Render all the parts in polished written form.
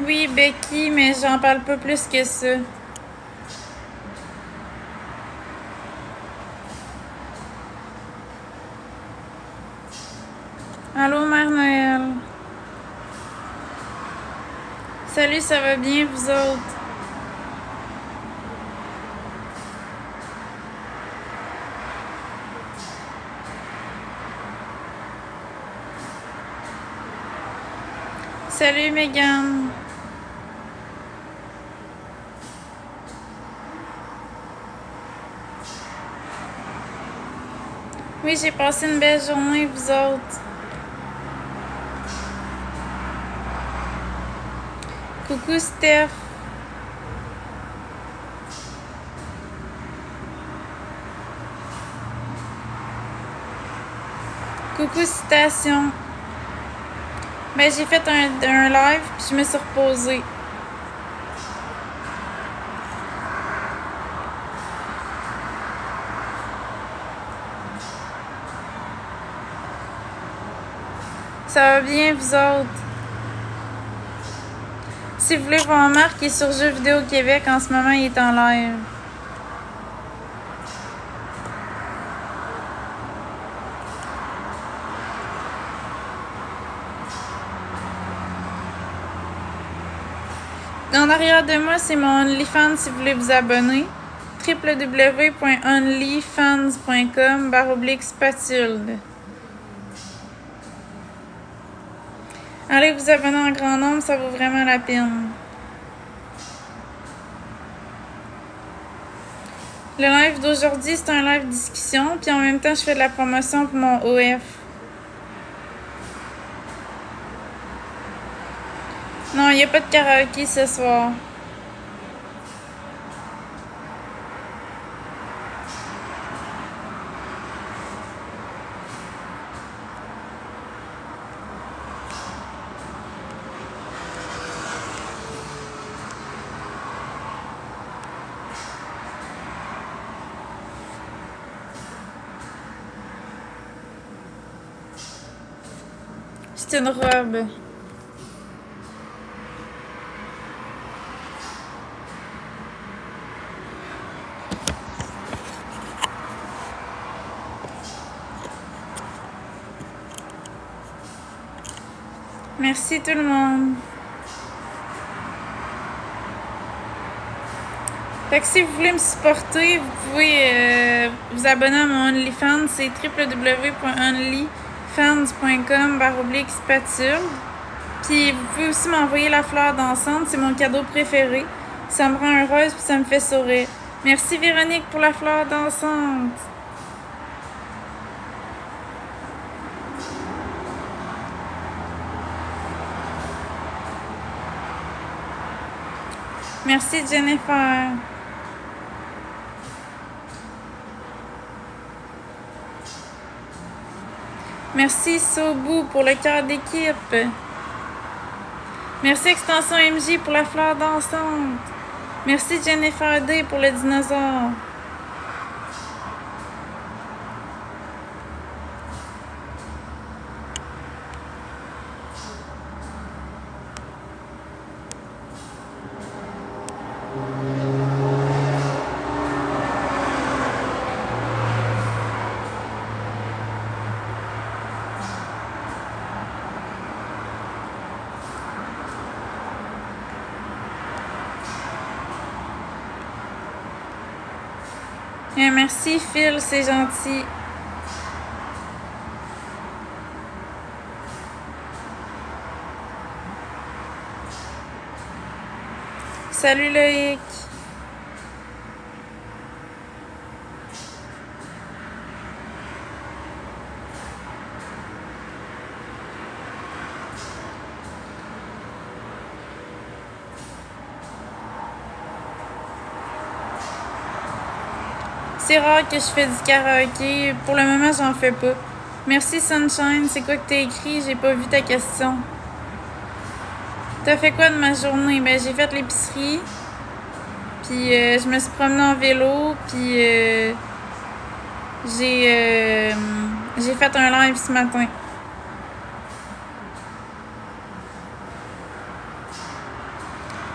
Oui, Becky, mais j'en parle pas plus que ça. Allô, Mère Noël. Salut, ça va bien, vous autres? Salut, Megan. Oui, j'ai passé une belle journée, vous autres. Coucou, Steph. Coucou, Citation. Ben, j'ai fait un live, puis je me suis reposée. Ça va bien, vous autres? Si vous voulez voir Marc, il est sur Jeux vidéo Québec. En ce moment, il est en live. En arrière de moi, c'est mon OnlyFans si vous voulez vous abonner. www.onlyfans.com/spatule. Allez vous abonner en grand nombre, ça vaut vraiment la peine. Le live d'aujourd'hui, c'est un live discussion, puis en même temps, je fais de la promotion pour mon OF. Non, il n'y a pas de karaoké ce soir. C'est une robe. Merci tout le monde. Fait que si vous voulez me supporter, vous pouvez vous abonner à mon OnlyFans. C'est www.onlyfans.com/spatule. Puis vous pouvez aussi m'envoyer la fleur d'encens. C'est mon cadeau préféré. Ça me rend heureuse puis ça me fait sourire. Merci Véronique pour la fleur d'encens. Merci Jennifer. Merci Sobu pour le cœur d'équipe. Merci Extension MJ pour la fleur dansante. Merci Jennifer D pour le dinosaure. Merci Phil, c'est gentil. Salut Loïc. C'est rare que je fais du karaoké. Pour le moment, j'en fais pas. Merci Sunshine. C'est quoi que t'as écrit? J'ai pas vu ta question. T'as fait quoi de ma journée? Ben, j'ai fait l'épicerie. Puis je me suis promenée en vélo. Puis j'ai fait un live ce matin.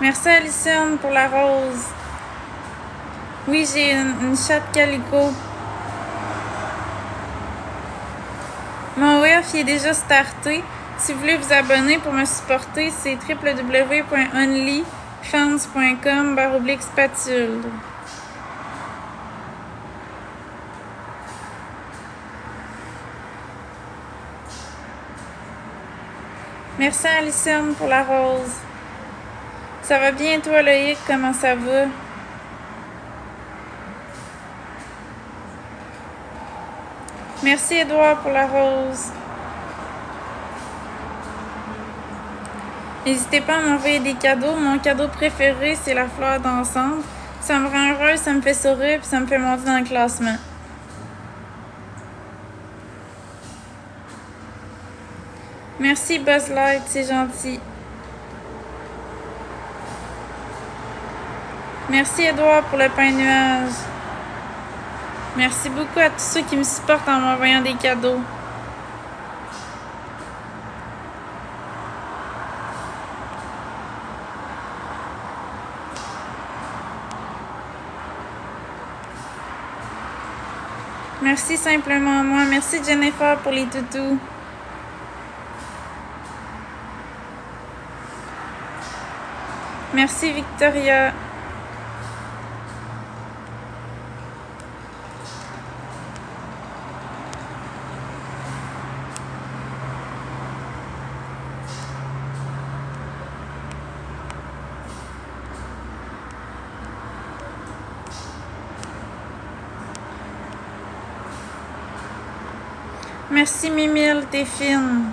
Merci Alison pour la rose. Oui, j'ai une chatte calico. Mon WF est déjà starté. Si vous voulez vous abonner pour me supporter, c'est www.onlyfans.com/spatule. Merci Alison pour la rose. Ça va bien toi Loïc, comment ça va? Merci Edouard pour la rose. N'hésitez pas à m'envoyer des cadeaux. Mon cadeau préféré, c'est la fleur d'ensemble. Ça me rend heureuse, ça me fait sourire, puis ça me fait monter dans le classement. Merci Buzz Light, c'est gentil. Merci Edouard pour le pain nuage. Merci beaucoup à tous ceux qui me supportent en m'envoyant des cadeaux. Merci simplement moi. Merci Jennifer pour les toutous. Merci Victoria. Merci Mimile, t'es fine.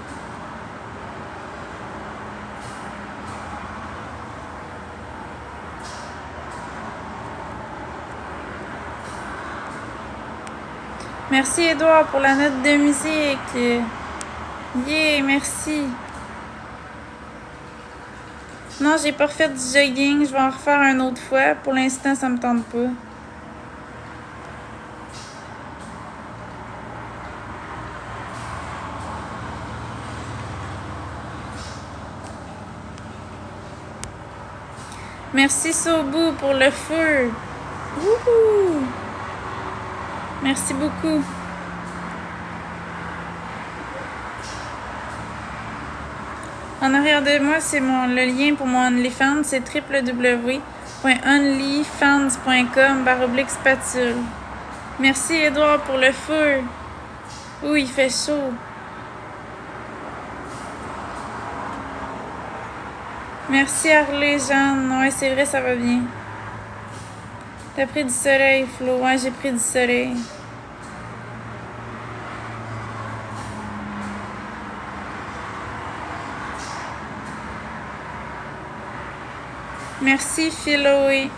Merci Edouard pour la note de musique. Yeah, merci. Non, j'ai pas refait du jogging. Je vais en refaire une autre fois. Pour l'instant, ça me tente pas. Merci Sobu pour le feu. Wouhou! Merci beaucoup. En arrière de moi, c'est le lien pour mon OnlyFans, c'est www.onlyfans.com/spatule. Merci Edouard pour le feu. Ouh, il fait chaud. Merci Harley, Jeanne. Ouais, c'est vrai, ça va bien. T'as pris du soleil, Flo. Ouais, j'ai pris du soleil. Merci Philoé.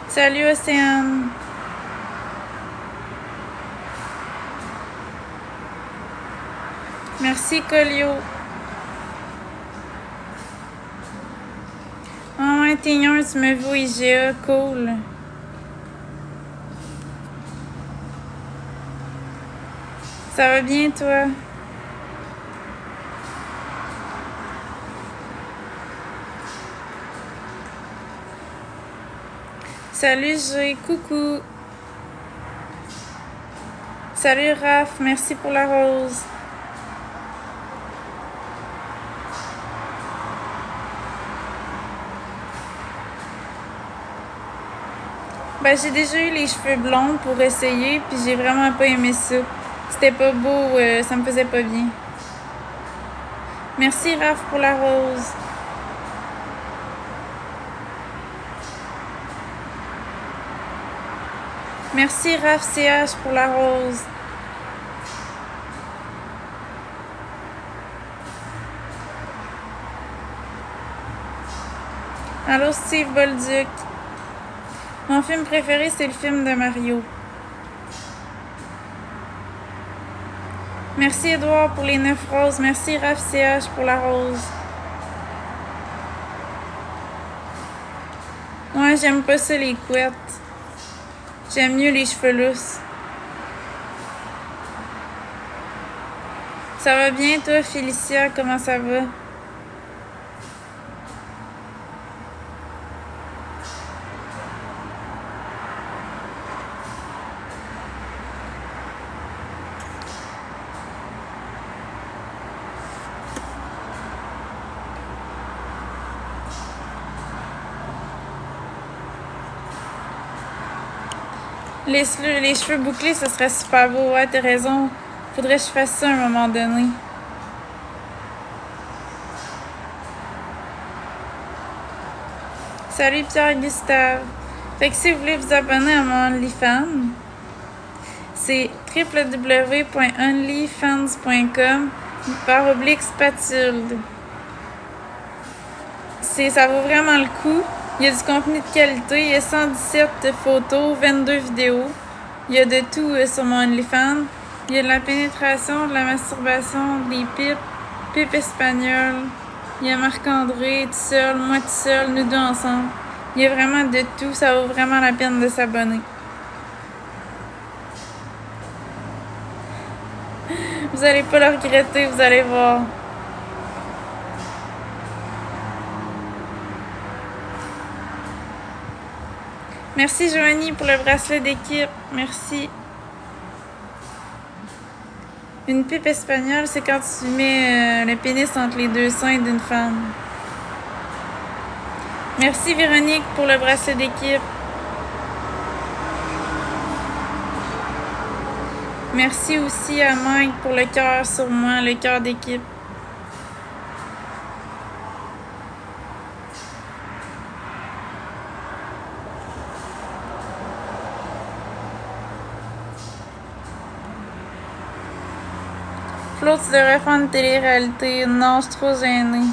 Salut Océane. Merci Colio. Oh, 21, tu me vois IGA, cool. Ça va bien, toi? Salut, G. Coucou. Salut, Raph. Merci pour la rose. Ben, j'ai déjà eu les cheveux blonds pour essayer, puis j'ai vraiment pas aimé ça. C'était pas beau, ça me faisait pas bien. Merci, Raph, pour la rose. Merci, Raph CH, pour la rose. Allô, Steve Bolduc. Mon film préféré, c'est le film de Mario. Merci, Edouard, pour les 9 roses. Merci, Raph CH, pour la rose. Ouais, j'aime pas ça, les couettes. J'aime mieux les cheveux lousses. Ça va bien, toi, Félicia? Comment ça va? Les cheveux bouclés, ça serait super beau. Ouais, t'as raison. Faudrait que je fasse ça à un moment donné. Salut Pierre-Gustave. Fait que si vous voulez vous abonner à mon OnlyFans, c'est www.onlyfans.com/spatule. Ça vaut vraiment le coup. Il y a du contenu de qualité. Il y a 117 photos, 22 vidéos. Il y a de tout sur mon OnlyFans. Il y a de la pénétration, de la masturbation, des pipes espagnoles. Il y a Marc-André tout seul, moi tout seul, nous deux ensemble. Il y a vraiment de tout. Ça vaut vraiment la peine de s'abonner. Vous allez pas le regretter, vous allez voir. Merci Joanie pour le bracelet d'équipe. Merci. Une pipe espagnole, c'est quand tu mets le pénis entre les deux seins d'une femme. Merci Véronique pour le bracelet d'équipe. Merci aussi à Mike pour le cœur sur moi, le cœur d'équipe. Flo, tu devrais faire une télé-réalité. Non, je suis trop gênée.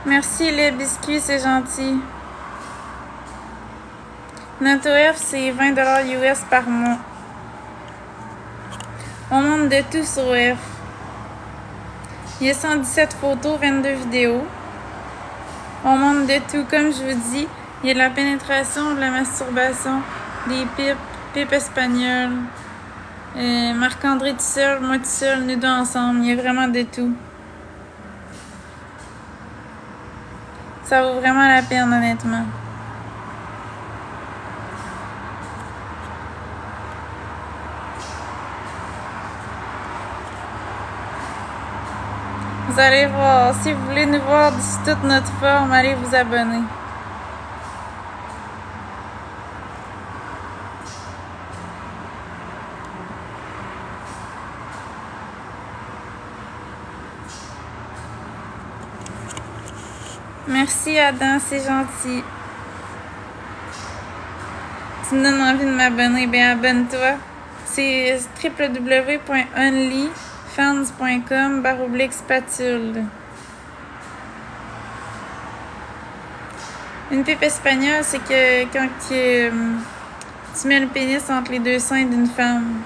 Merci les biscuits, c'est gentil. Notre OF, c'est 20$ US par mois. On monte de tout sur OF. Il y a 117 photos, 22 vidéos. On monte de tout, comme je vous dis. Il y a de la pénétration, de la masturbation, des pipes espagnoles. Marc-André tout seul, moi tout seul, nous deux ensemble. Il y a vraiment de tout. Ça vaut vraiment la peine, honnêtement. Vous allez voir. Si vous voulez nous voir d'ici toute notre forme, allez vous abonner. Merci Adam, c'est gentil. Tu me donnes envie de m'abonner, bien abonne-toi. C'est www.onlyfans.com/spatule. Une pipe espagnole, c'est que quand tu mets le pénis entre les deux seins d'une femme.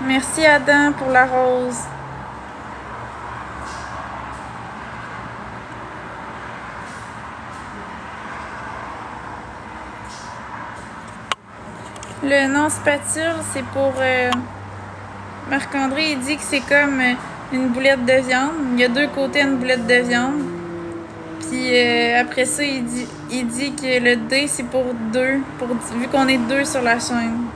Merci Adam pour la rose. Le nom spatule, c'est pour Marc-André, il dit que c'est comme une boulette de viande. Il y a deux côtés à une boulette de viande. Puis après ça, il dit que le D, c'est pour deux, vu qu'on est deux sur la chaîne.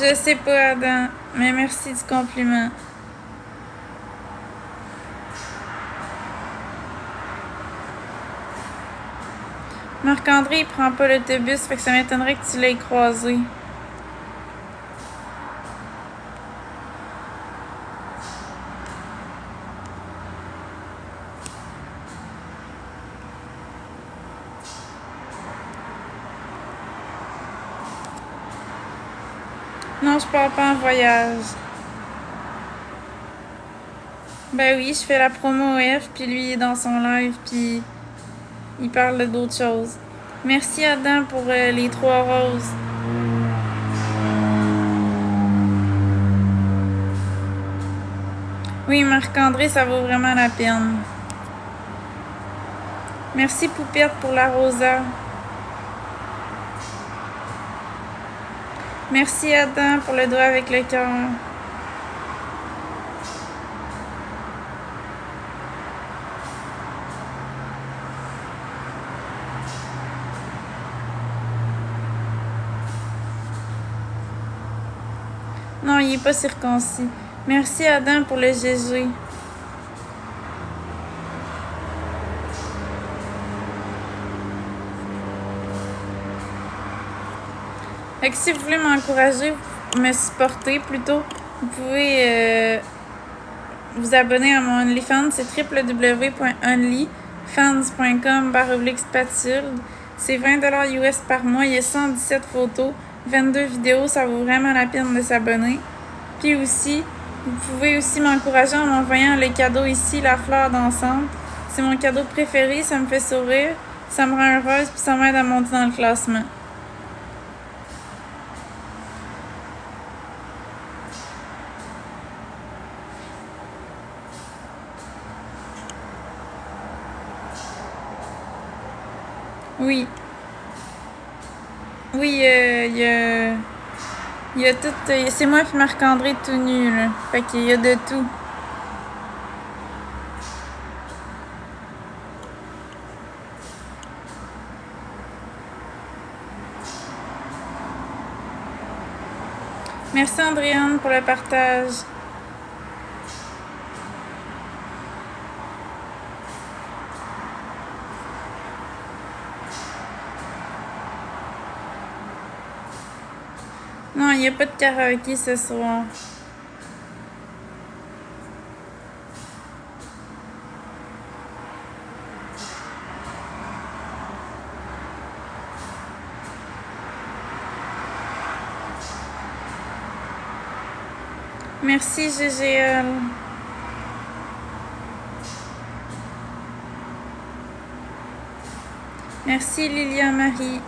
Je sais pas, Adam, mais merci du compliment. Marc-André, il prend pas l'autobus, fait que ça m'étonnerait que tu l'aies croisé. Non, je pars pas en voyage. Ben oui, je fais la promo F, puis lui il est dans son live, puis il parle d'autres choses. Merci Adam pour les 3 roses. Oui, Marc-André, ça vaut vraiment la peine. Merci, Poupette, pour la rosa. Merci, Adam, pour le doigt avec le cœur. Non, il n'est pas circoncis. Merci, Adam, pour le GG. Fait que si vous voulez m'encourager, me supporter plutôt, vous pouvez vous abonner à mon OnlyFans. C'est www.onlyfans.com/spatule. C'est 20$ US par mois. Il y a 117 photos, 22 vidéos. Ça vaut vraiment la peine de s'abonner. Puis aussi, vous pouvez aussi m'encourager en m'envoyant le cadeau ici, la fleur dansante. C'est mon cadeau préféré. Ça me fait sourire. Ça me rend heureuse. Puis ça m'aide à monter dans le classement. Oui. Oui, il y a tout. C'est moi puis Marc-André tout nu, là. Fait qu'il y a de tout. Merci, Andréane, pour le partage. Non, il n'y a pas de karaoké ce soir. Merci, GGL. Merci, Lilia Marie.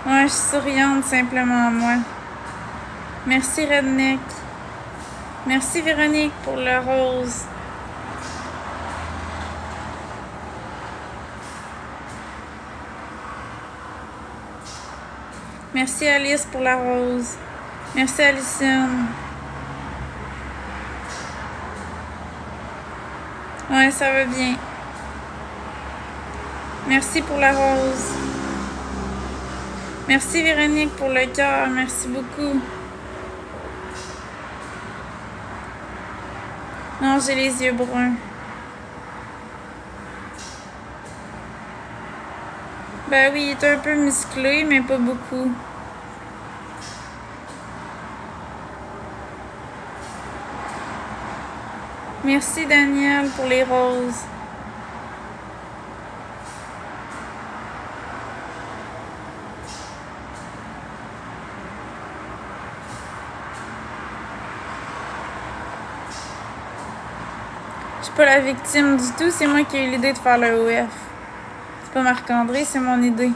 Ouais, je suis souriante simplement, moi. Merci, Redneck. Merci, Véronique, pour le rose. Merci, Alice, pour la rose. Merci, Alison. Ouais, ça va bien. Merci pour la rose. Merci, Véronique, pour le cœur. Merci beaucoup. Non, j'ai les yeux bruns. Ben oui, il est un peu musclé, mais pas beaucoup. Merci, Daniel, pour les roses. Je suis pas la victime du tout, c'est moi qui ai eu l'idée de faire le OF. C'est pas Marc-André, c'est mon idée.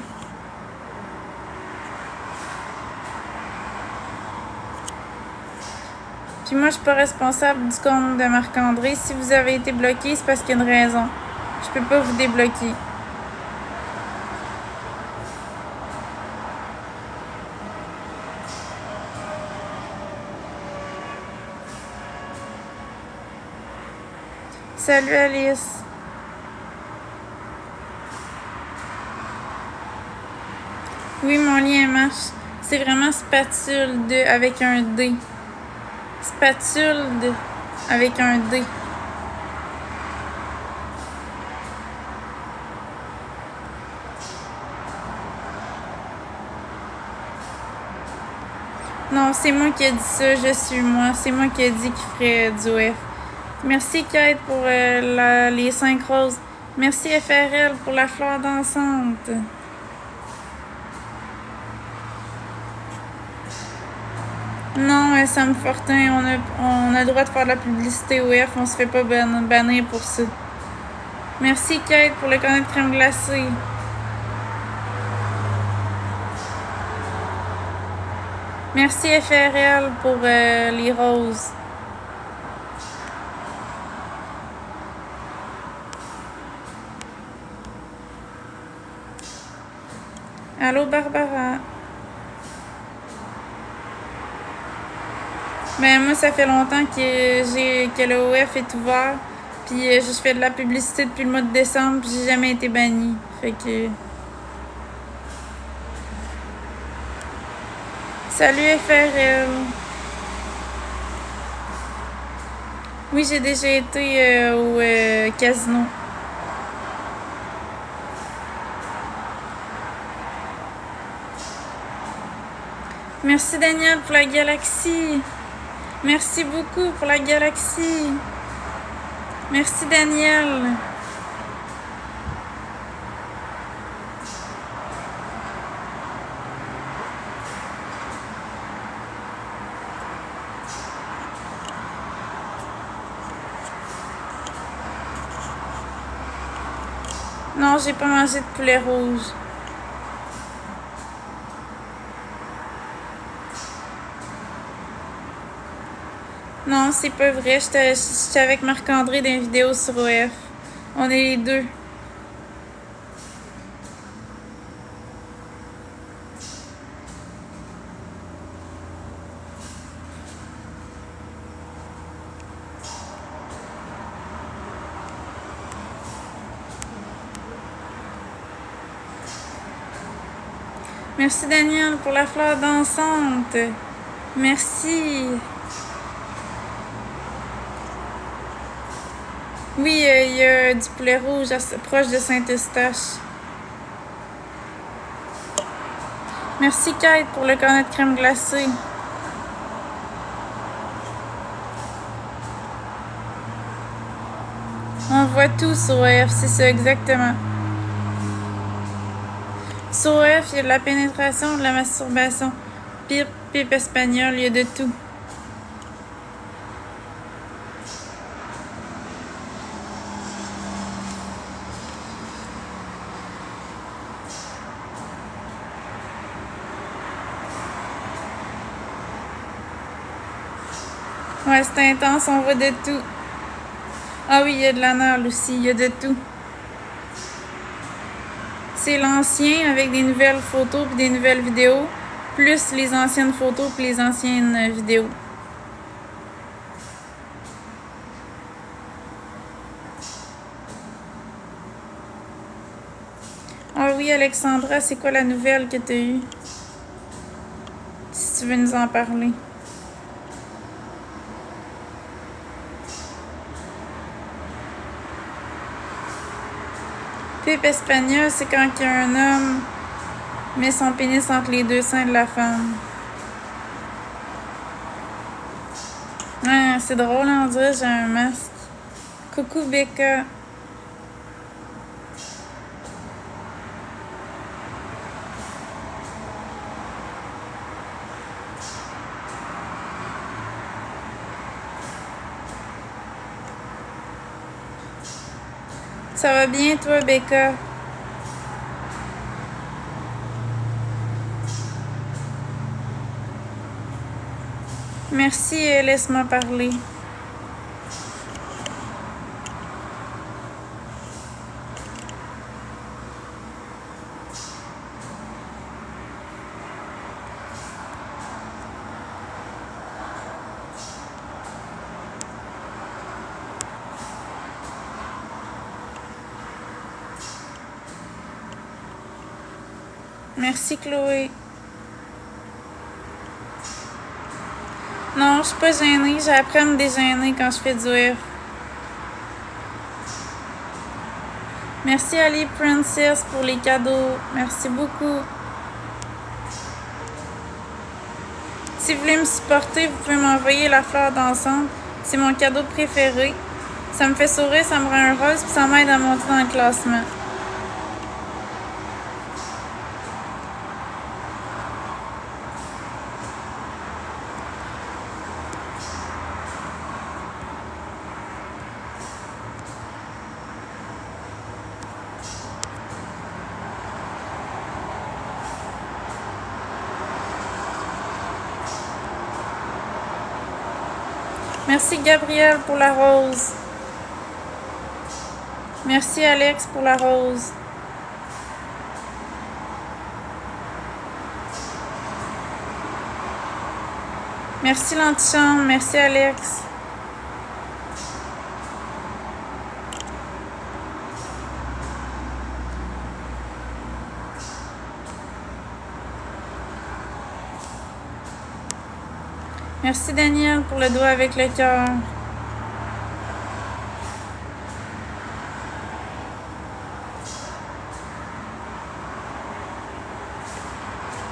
Puis moi, je suis pas responsable du compte de Marc-André. Si vous avez été bloqué, c'est parce qu'il y a une raison. Je peux pas vous débloquer. Salut, Alice. Oui, mon lien marche. C'est vraiment spatule de avec un D. Spatule de avec un D. Non, c'est moi qui ai dit ça, je suis moi. C'est moi qui ai dit qu'il ferait du OF. Merci, Kate, pour les 5 roses. Merci, FRL, pour la fleur dansante. Non, Sam Fortin, on a le droit de faire de la publicité OF, on se fait pas bannir pour ça. Merci Kate pour le cornet de crème glacée. Merci FRL pour les roses. Allô Barbara. Ben moi ça fait longtemps que le OF est ouvert. Puis je fais de la publicité depuis le mois de décembre, puis j'ai jamais été bannie. Fait que... Salut FRL. Oui, j'ai déjà été au casino. Merci Daniel pour la galaxie. Merci beaucoup pour la galaxie. Merci Daniel. Non, j'ai pas mangé de poulet rouge. Non, c'est pas vrai. J'étais avec Marc-André dans une vidéo sur OF. On est les deux. Merci Daniel pour la fleur dansante. Merci. Oui, il y a du poulet rouge proche de Saint-Eustache. Merci Kate pour le cornet de crème glacée. On voit tout sur OF, c'est ça exactement. Sur OF, il y a de la pénétration, de la masturbation. Pipe espagnole, il y a de tout. Ouais, c'est intense, on voit de tout. Ah oui, il y a de l'anal aussi, il y a de tout. C'est l'ancien avec des nouvelles photos et des nouvelles vidéos, plus les anciennes photos et les anciennes vidéos. Ah oui, Alexandra, c'est quoi la nouvelle que tu as eue? Si tu veux nous en parler. Pipe espagnole, c'est quand il y a un homme met son pénis entre les deux seins de la femme. Ah, c'est drôle, on dirait j'ai un masque. Coucou Becca. Ça va bien, toi, Becca? Merci, laisse-moi parler. Merci, Chloé. Non, je suis pas gênée. J'ai appris à me dégêner quand je fais du F. Merci Ali Princess pour les cadeaux. Merci beaucoup. Si vous voulez me supporter, vous pouvez m'envoyer la fleur d'ensemble. C'est mon cadeau préféré. Ça me fait sourire, ça me rend heureuse, puis ça m'aide à monter dans le classement. Merci Gabriel pour la rose. Merci Alex pour la rose. Merci l'antichambre. Merci Alex. Merci Daniel pour le doigt avec le cœur.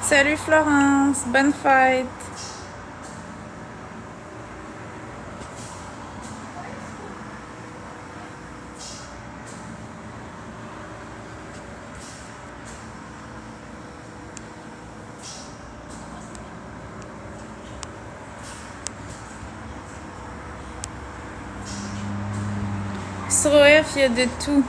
Salut Florence, bonne fête. Sur OF, il y a de tout.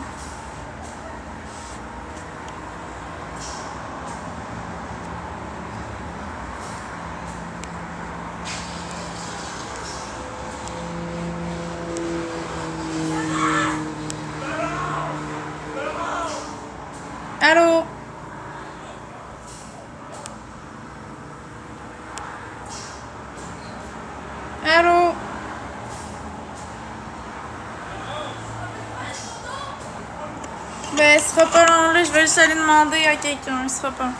Allô? Allô? Ben, ce sera pas long là, je vais juste aller demander à quelqu'un, ce sera pas long.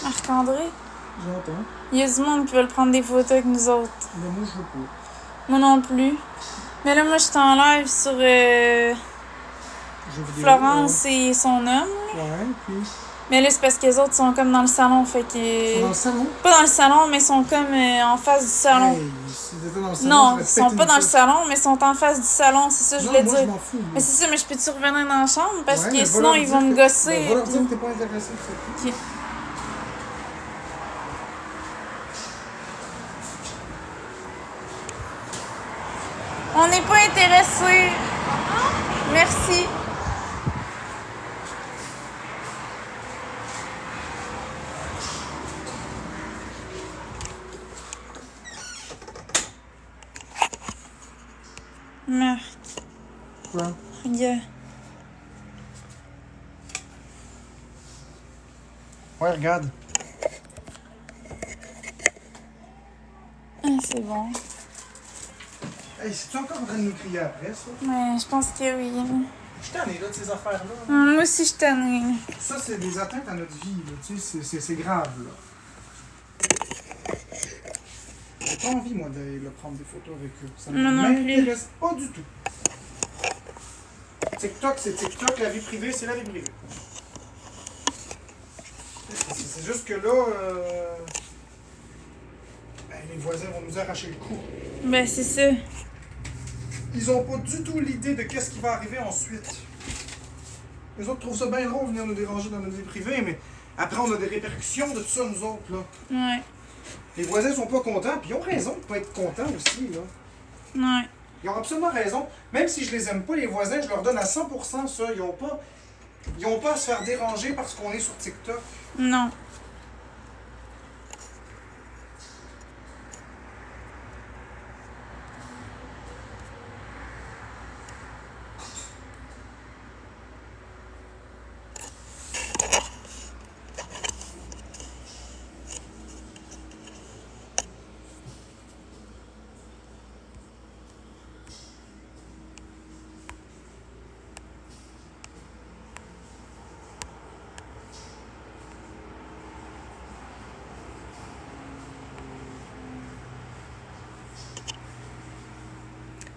Marc-André? J'entends. Il y a du monde qui veulent prendre des photos avec nous autres. Mais moi, je veux pas. Moi non plus. Mais là, moi, je suis en live sur Florence et son homme. Ouais, puis. Mais là, c'est parce que les autres sont comme dans le salon, fait que... Ils sont dans le salon? Pas dans le salon, mais ils sont comme en face du salon. Hey, si t'étais dans le salon, Non, ils sont pas dans le salon, mais ils sont en face du salon, c'est ça que je voulais moi, dire. je m'en fous. Mais c'est ça, mais je peux-tu revenir dans la chambre? Parce Ouais, que mais sinon, ils vont me gosser. Ben, va leur dire que t'es pas intéressé, c'est tout. Ok. On n'est pas intéressés. Merci. Marc, Quoi? regarde. Ouais, regarde. Ah, c'est bon. Hey, c'est-tu encore en train de nous crier après, ça? Ouais, je pense que oui. Je suis tanné, là, de ces affaires-là. Moi aussi, je suis tannée. Ça, c'est des atteintes à notre vie, là. Tu sais, c'est grave, là. J'ai pas envie, moi, d'aller là, prendre des photos avec eux. Ça ne Moi non plus. m'intéresse pas du tout. TikTok, c'est TikTok. La vie privée, c'est la vie privée. C'est juste que là, ben, les voisins vont nous arracher le cou. Ben, c'est ça. Ils ont pas du tout l'idée de qu'est-ce qui va arriver ensuite. Les autres trouvent ça bien drôle de venir nous déranger dans notre vie privée, mais après, on a des répercussions de tout ça, nous autres, là. Ouais. Les voisins sont pas contents, puis ils ont raison de pas être contents aussi, là. Ouais. Ils ont absolument raison. Même si je les aime pas, les voisins, je leur donne à 100% ça. Ils ont pas à se faire déranger parce qu'on est sur TikTok. Non.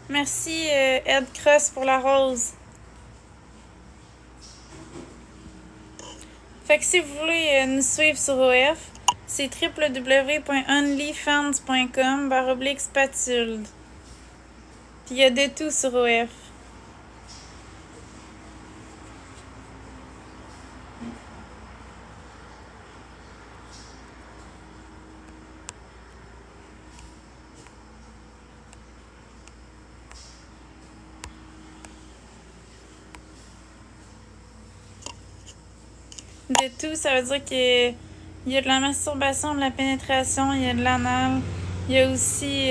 Merci, Ed Cross, pour la rose. Fait que si vous voulez nous suivre sur OF, c'est www.onlyfans.com/spatule. Puis il y a de tout sur OF. De tout, ça veut dire qu'il y a de la masturbation, de la pénétration, il y a de l'anal. Il y a aussi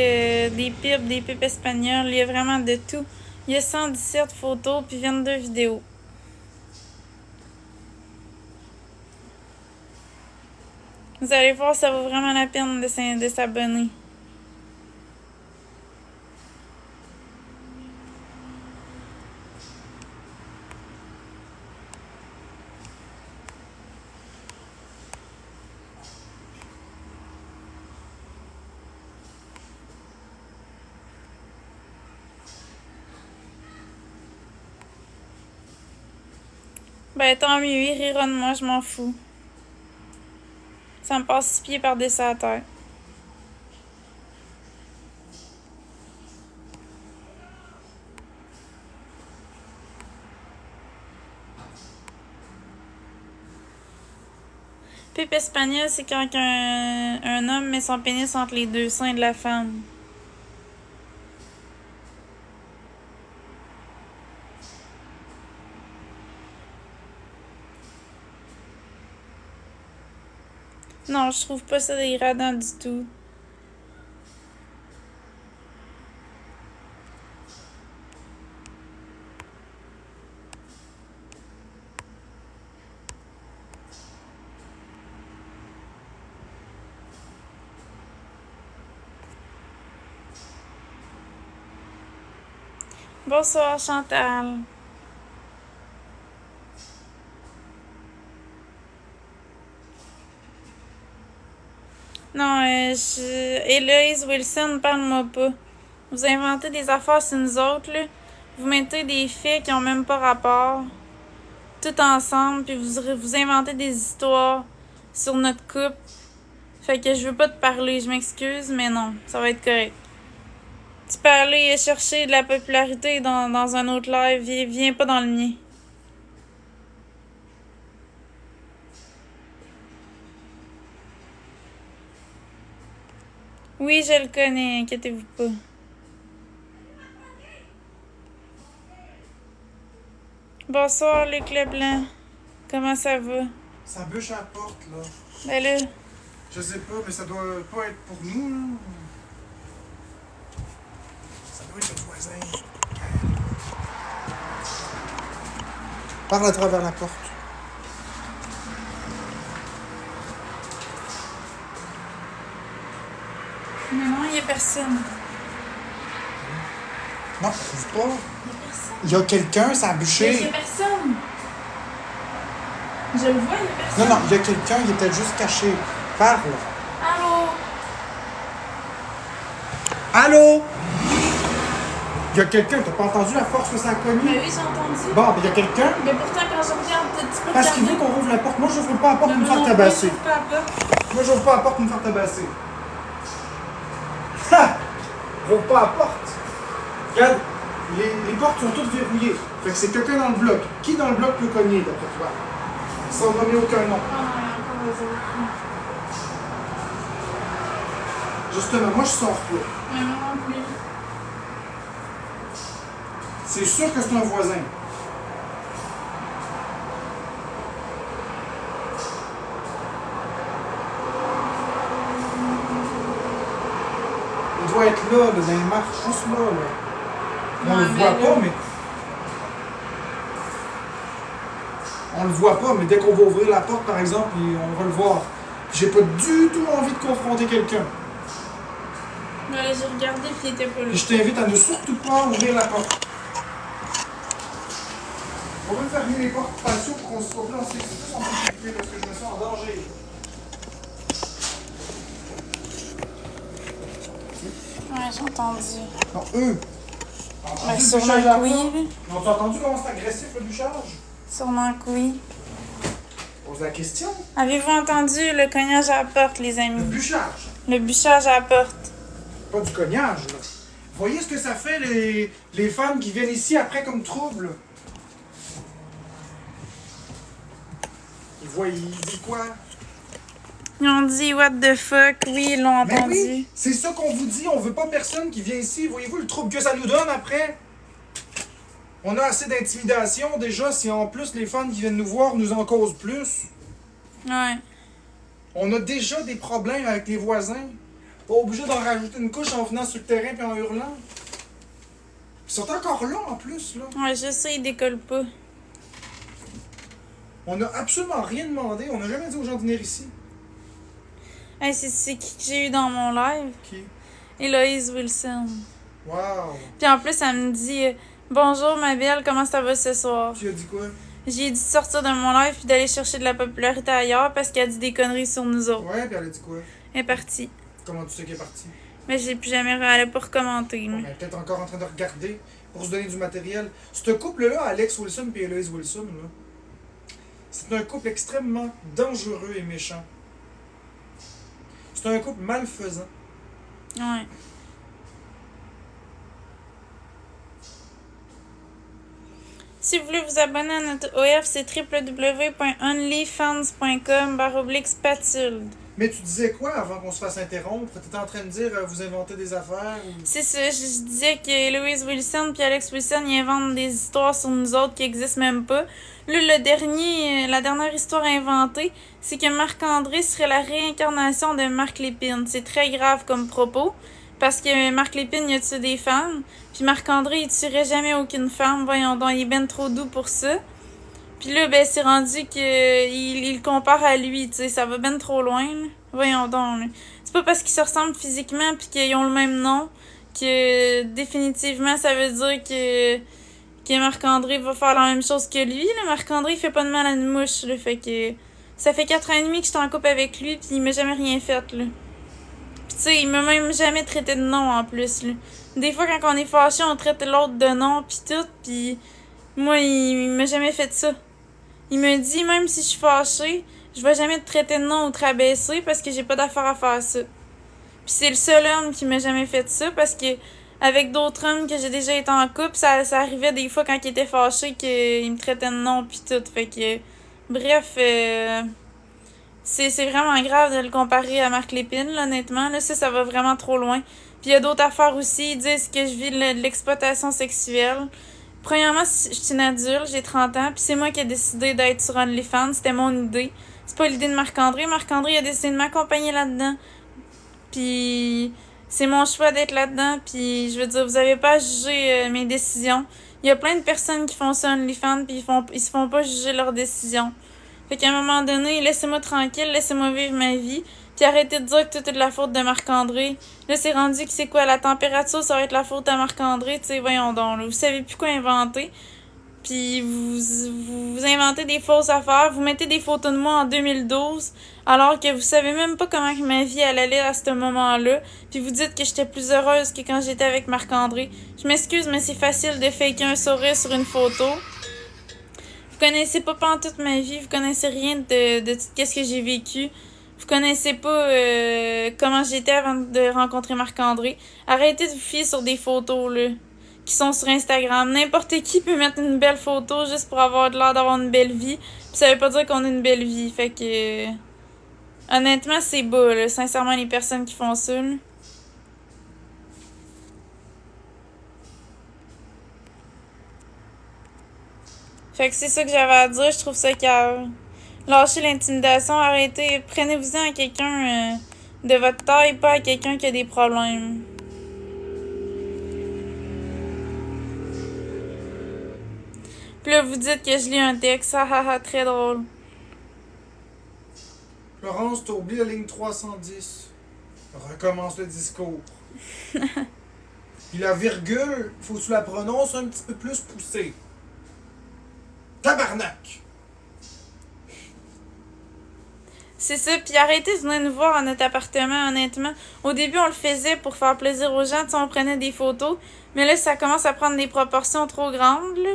des pipes espagnoles. Il y a vraiment de tout. Il y a 117 photos puis 22 vidéos. Vous allez voir, ça vaut vraiment la peine de s'abonner. Ben tant mieux, il rira de moi, je m'en fous. Ça me passe 6 pieds par-dessus la terre. Pipe espagnole, c'est quand un homme met son pénis entre les deux seins de la femme. Non, je trouve pas ça dégradant du tout. Bonsoir Chantal. Non, Héloïse Wilson, parle-moi pas. Vous inventez des affaires sur nous autres, là. Vous mettez des faits qui ont même pas rapport. Tout ensemble, puis vous inventez des histoires sur notre couple. Fait que je veux pas te parler, je m'excuse, mais non, ça va être correct. Tu peux aller chercher de la popularité dans un autre live, viens pas dans le mien. Oui, je le connais, inquiétez-vous pas. Bonsoir, Luc Leblanc. Comment ça va? Ça bûche à la porte, là. Ben là, Je sais pas, mais ça doit pas être pour nous, là. Ça doit être notre voisin. Parle à travers la porte. non, il y a personne. Non, ouvre pas. Il y a personne. Il y a quelqu'un, ça a Il y bûché. a personne. Je le vois, il y a personne. Non, non, il y a quelqu'un, il est peut-être juste caché. Parle. Allô? Allô? Il y a quelqu'un, t'as pas entendu la force que ça a cogné? Ben oui, j'ai entendu. Bon, ben il y a quelqu'un. Mais pourtant, quand je regarde, tu peux Parce qu'il veut regarder. qu'on rouvre la porte. Moi, je n'ouvre pas la porte pour me faire Non, tabasser. je pas la porte. Moi, j'ouvre pas la porte pour me faire tabasser. Ha! J'ouvre pas la porte. Regarde, les portes sont toutes verrouillées. Fait que c'est quelqu'un dans le bloc. Qui dans le bloc peut cogner, d'après toi? Sans nommer aucun nom. Ah non, il y a encore les autres. Justement, moi, je sors pas. Mais moi non plus. C'est sûr que c'est un voisin. Il doit être là, dans les marches, juste là. On Ouais, le mais voit là- pas, mais. On le voit pas, mais dès qu'on va ouvrir la porte, par exemple, on va le voir. J'ai pas du tout envie de confronter quelqu'un. Là, j'ai regardé puis il était pas là. Et je t'invite à ne surtout pas ouvrir la porte. On va fermer les portes patio pour qu'on se soit plus en sécurité parce que je me sens en danger. Ouais, j'ai entendu. Non, eux. T'as entendu Ben, le sûrement bûchage à la que oui, porte? là. Non, t'as entendu comment c'est agressif le bûchage? Sûrement que oui. Pose la question. Avez-vous entendu le cognage à la porte, les Le amis? bûchage. Le bûchage à la porte. Pas du cognage, là. Voyez ce que ça fait, les femmes qui viennent ici après comme trouble. Ils voient, ils disent quoi? Ils ont dit what the fuck, oui, ils l'ont Mais entendu. oui, c'est ça qu'on vous dit. On veut pas personne qui vient ici. Voyez-vous le trouble que ça nous donne après? On a assez d'intimidation déjà. Si en plus les fans qui viennent nous voir nous en causent plus. Ouais. On a déjà des problèmes avec les voisins. Pas obligé d'en rajouter une couche en venant sur le terrain et en hurlant. Ils sont encore là en plus, là. Ouais, je sais, ils décollent pas. On n'a absolument rien demandé. On n'a jamais dit aux gens de venir ici. Hey, c'est qui que j'ai eu dans mon live? Qui? Héloïse Wilson. Wow. Puis en plus, elle me dit bonjour ma belle, comment ça va ce soir? Tu as dit quoi? J'ai dit de sortir de mon live puis d'aller chercher de la popularité ailleurs parce qu'elle dit des conneries sur nous autres. Ouais, puis elle a dit quoi? Elle est partie. Comment tu sais qu'elle est partie? Mais j'ai plus jamais. Elle a pas recommenté. Elle est peut-être encore en train de regarder pour se donner du matériel. Ce couple-là, Alex Wilson et Héloïse Wilson, là, c'est un couple extrêmement dangereux et méchant. C'est un couple malfaisant. Ouais. Si vous voulez vous abonner à notre OF, c'est www.onlyfans.com/Spatule. Mais tu disais quoi avant qu'on se fasse interrompre? T'étais en train de dire vous inventez des affaires ou... C'est ça, je disais que Louise Wilson puis Alex Wilson ils inventent des histoires sur nous autres qui existent même pas. Là, la dernière histoire inventée, c'est que Marc-André serait la réincarnation de Marc Lépine. C'est très grave comme propos, parce que Marc Lépine, il a tué des femmes, puis Marc-André, il tuerait jamais aucune femme. Voyons donc, il est ben trop doux pour ça. Puis là, ben, c'est rendu qu'il le compare à lui, tu sais, ça va ben trop loin, là. Voyons donc, là. C'est pas parce qu'ils se ressemblent physiquement puis qu'ils ont le même nom que définitivement ça veut dire que Marc-André va faire la même chose que lui, là. Marc-André, il fait pas de mal à une mouche, là, fait que ça fait 4 ans et demi que je suis en couple avec lui puis il m'a jamais rien fait, là. Pis tu sais, il m'a même jamais traité de nom en plus, là. Des fois, quand on est fâché, on traite l'autre de nom pis tout, pis moi, il m'a jamais fait ça. Il me dit, même si je suis fâchée, je vais jamais te traiter de nom ou te rabaisser parce que j'ai pas d'affaire à faire ça. Puis c'est le seul homme qui m'a jamais fait ça parce que avec d'autres hommes que j'ai déjà été en couple, ça arrivait des fois quand il était fâché qu'il me traitait de nom pis tout. Fait que, bref, c'est vraiment grave de le comparer à Marc Lépine, là, honnêtement. Là, ça va vraiment trop loin. Puis il y a d'autres affaires aussi. Ils disent que je vis de l'exploitation sexuelle. Premièrement, je suis une adulte, j'ai 30 ans, puis c'est moi qui ai décidé d'être sur OnlyFans, c'était mon idée. C'est pas l'idée de Marc-André. Marc-André a décidé de m'accompagner là-dedans. Puis c'est mon choix d'être là-dedans, puis je veux dire, vous avez pas à juger mes décisions. Il y a plein de personnes qui font ça OnlyFans, puis ils se font pas juger leurs décisions. Fait qu'à un moment donné, laissez-moi tranquille, laissez-moi vivre ma vie. Puis arrêtez de dire que tout est de la faute de Marc-André. Là, c'est rendu que c'est quoi? La température, ça va être la faute à Marc-André. Tu sais, voyons donc. Là. Vous savez plus quoi inventer. Puis vous inventez des fausses affaires. Vous mettez des photos de moi en 2012. Alors que vous savez même pas comment que ma vie allait à ce moment-là. Puis vous dites que j'étais plus heureuse que quand j'étais avec Marc-André. Je m'excuse, mais c'est facile de faker un sourire sur une photo. Vous connaissez pas pantoute ma vie. Vous connaissez rien de qu'est-ce que j'ai vécu. Vous connaissez pas comment j'étais avant de rencontrer Marc-André. Arrêtez de vous fier sur des photos là qui sont sur Instagram. N'importe qui peut mettre une belle photo juste pour avoir l'air d'avoir une belle vie. Puis ça veut pas dire qu'on a une belle vie. Fait que honnêtement, c'est bas, là. Sincèrement, les personnes qui font ça, là. Fait que c'est ça que j'avais à dire. Je trouve ça cave. Lâchez l'intimidation, arrêtez, prenez-vous-en à quelqu'un de votre taille, pas à quelqu'un qui a des problèmes. Puis là, vous dites que je lis un texte, très drôle. Florence, t'as oublié la ligne 310. Recommence le discours. Puis la virgule, faut que tu la prononces un petit peu plus poussée. Tabarnak! C'est ça, puis arrêtez de venir nous voir à notre appartement, honnêtement. Au début, on le faisait pour faire plaisir aux gens, tu sais, on prenait des photos. Mais là, ça commence à prendre des proportions trop grandes, là.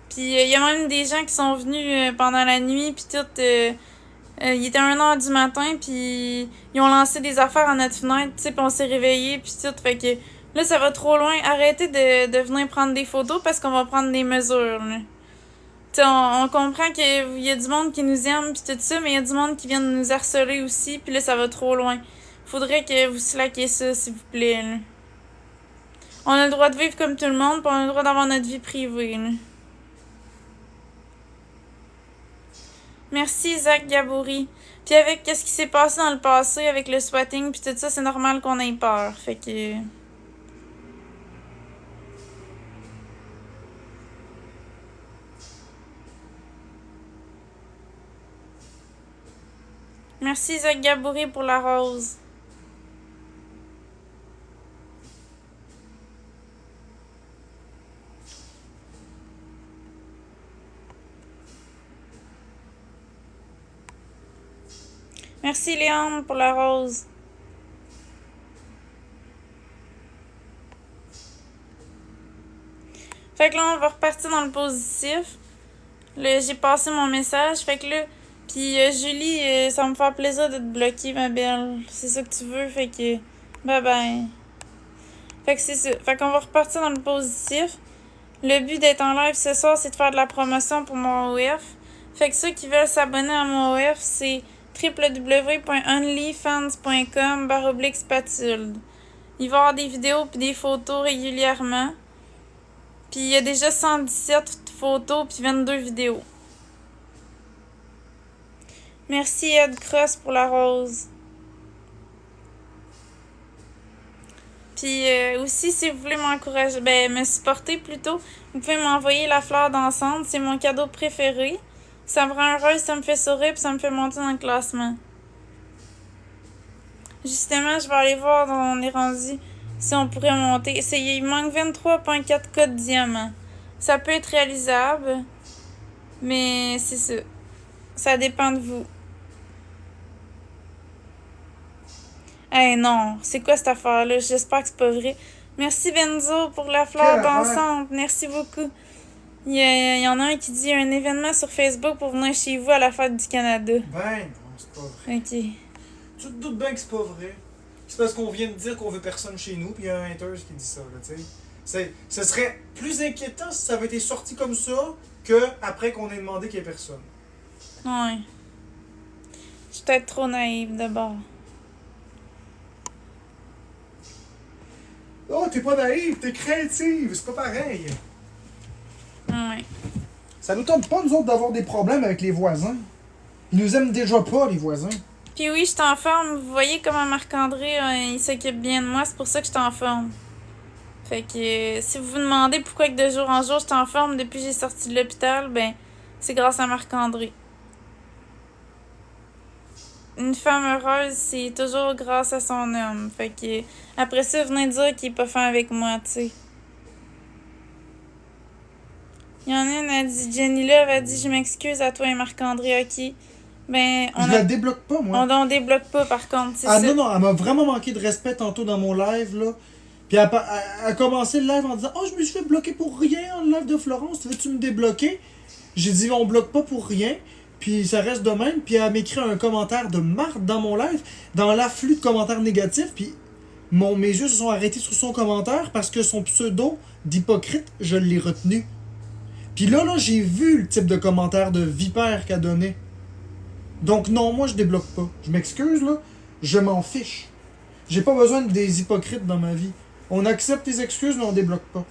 Puis il y a même des gens qui sont venus pendant la nuit, puis tout... il était 1h du matin, puis ils ont lancé des affaires à notre fenêtre, tu sais, puis on s'est réveillés, puis tout. Fait que là, ça va trop loin. Arrêtez de venir prendre des photos parce qu'on va prendre des mesures, là. T'sais, on comprend qu'il y a du monde qui nous aime pis tout ça, mais il y a du monde qui vient de nous harceler aussi, puis là, ça va trop loin. Faudrait que vous slackez ça, s'il vous plaît, là. On a le droit de vivre comme tout le monde, pis on a le droit d'avoir notre vie privée, là. Merci, Zach Gabouri. Puis avec qu'est-ce qui s'est passé dans le passé avec le swatting puis tout ça, c'est normal qu'on ait peur. Fait que... Merci, Zach Gabouri, pour la rose. Merci, Léon, pour la rose. Fait que là, on va repartir dans le positif. Là, j'ai passé mon message. Fait que là, puis Julie, ça va me faire plaisir de te bloquer, ma belle. C'est ça que tu veux, fait que bye bye. Fait que c'est ça. Fait qu'on va repartir dans le positif. Le but d'être en live ce soir, c'est de faire de la promotion pour mon OF. Fait que ceux qui veulent s'abonner à mon OF, c'est www.onlyfans.com/spatule. Il va y avoir des vidéos puis des photos régulièrement. Puis il y a déjà 117 photos puis 22 vidéos. Merci Ed Cross pour la rose. Puis aussi, si vous voulez m'encourager, me supporter plutôt, vous pouvez m'envoyer la fleur d'encens. C'est mon cadeau préféré. Ça me rend heureuse, ça me fait sourire puis ça me fait monter dans le classement. Justement, je vais aller voir où on est rendu. Si on pourrait monter. Il manque 23.4 codes diamants. Ça peut être réalisable. Mais c'est ça. Ça dépend de vous. Non, c'est quoi cette affaire-là? J'espère que c'est pas vrai. Merci Benzo pour la fleur dansante. Merci beaucoup. Il y en a un qui dit un événement sur Facebook pour venir chez vous à la fête du Canada. Ben non, c'est pas vrai. Ok. Tu te doutes bien que c'est pas vrai. C'est parce qu'on vient de dire qu'on veut personne chez nous, puis il y a un haters qui dit ça, là, tu sais. Ce serait plus inquiétant si ça avait été sorti comme ça que après qu'on ait demandé qu'il y ait personne. Ouais. Je suis peut-être trop naïve d'abord. Oh, t'es pas naïve, t'es créative, c'est pas pareil. Ouais. Ça nous tente pas, nous autres, d'avoir des problèmes avec les voisins. Ils nous aiment déjà pas, les voisins. Puis oui, je suis en forme. Vous voyez comment Marc-André, il s'occupe bien de moi. C'est pour ça que je suis en forme. Fait que si vous vous demandez pourquoi que de jour en jour je suis en forme depuis que j'ai sorti de l'hôpital, c'est grâce à Marc-André. Une femme heureuse, c'est toujours grâce à son homme. Fait que après ça, venez dire qu'il est pas fin avec moi, tu sais. Il y en a une, elle dit, Jenny Love a dit, je m'excuse à toi et Marc-André, ok? Je la débloque pas, moi. On débloque pas, par contre, c'est ça. ça. Non, elle m'a vraiment manqué de respect tantôt dans mon live, là. Puis elle a commencé le live en disant, oh, je me suis fait bloquer pour rien, le live de Florence, veux-tu me débloquer? J'ai dit, on bloque pas pour rien. Puis ça reste de même. Puis elle m'écrit un commentaire de marde dans mon live, dans l'afflux de commentaires négatifs. Puis mes yeux se sont arrêtés sur son commentaire parce que son pseudo d'hypocrite, je l'ai retenu. Puis là, j'ai vu le type de commentaire de vipère qu'elle donnait. Donc non, moi je débloque pas. Je m'excuse, là. Je m'en fiche. J'ai pas besoin des hypocrites dans ma vie. On accepte les excuses, mais on débloque pas.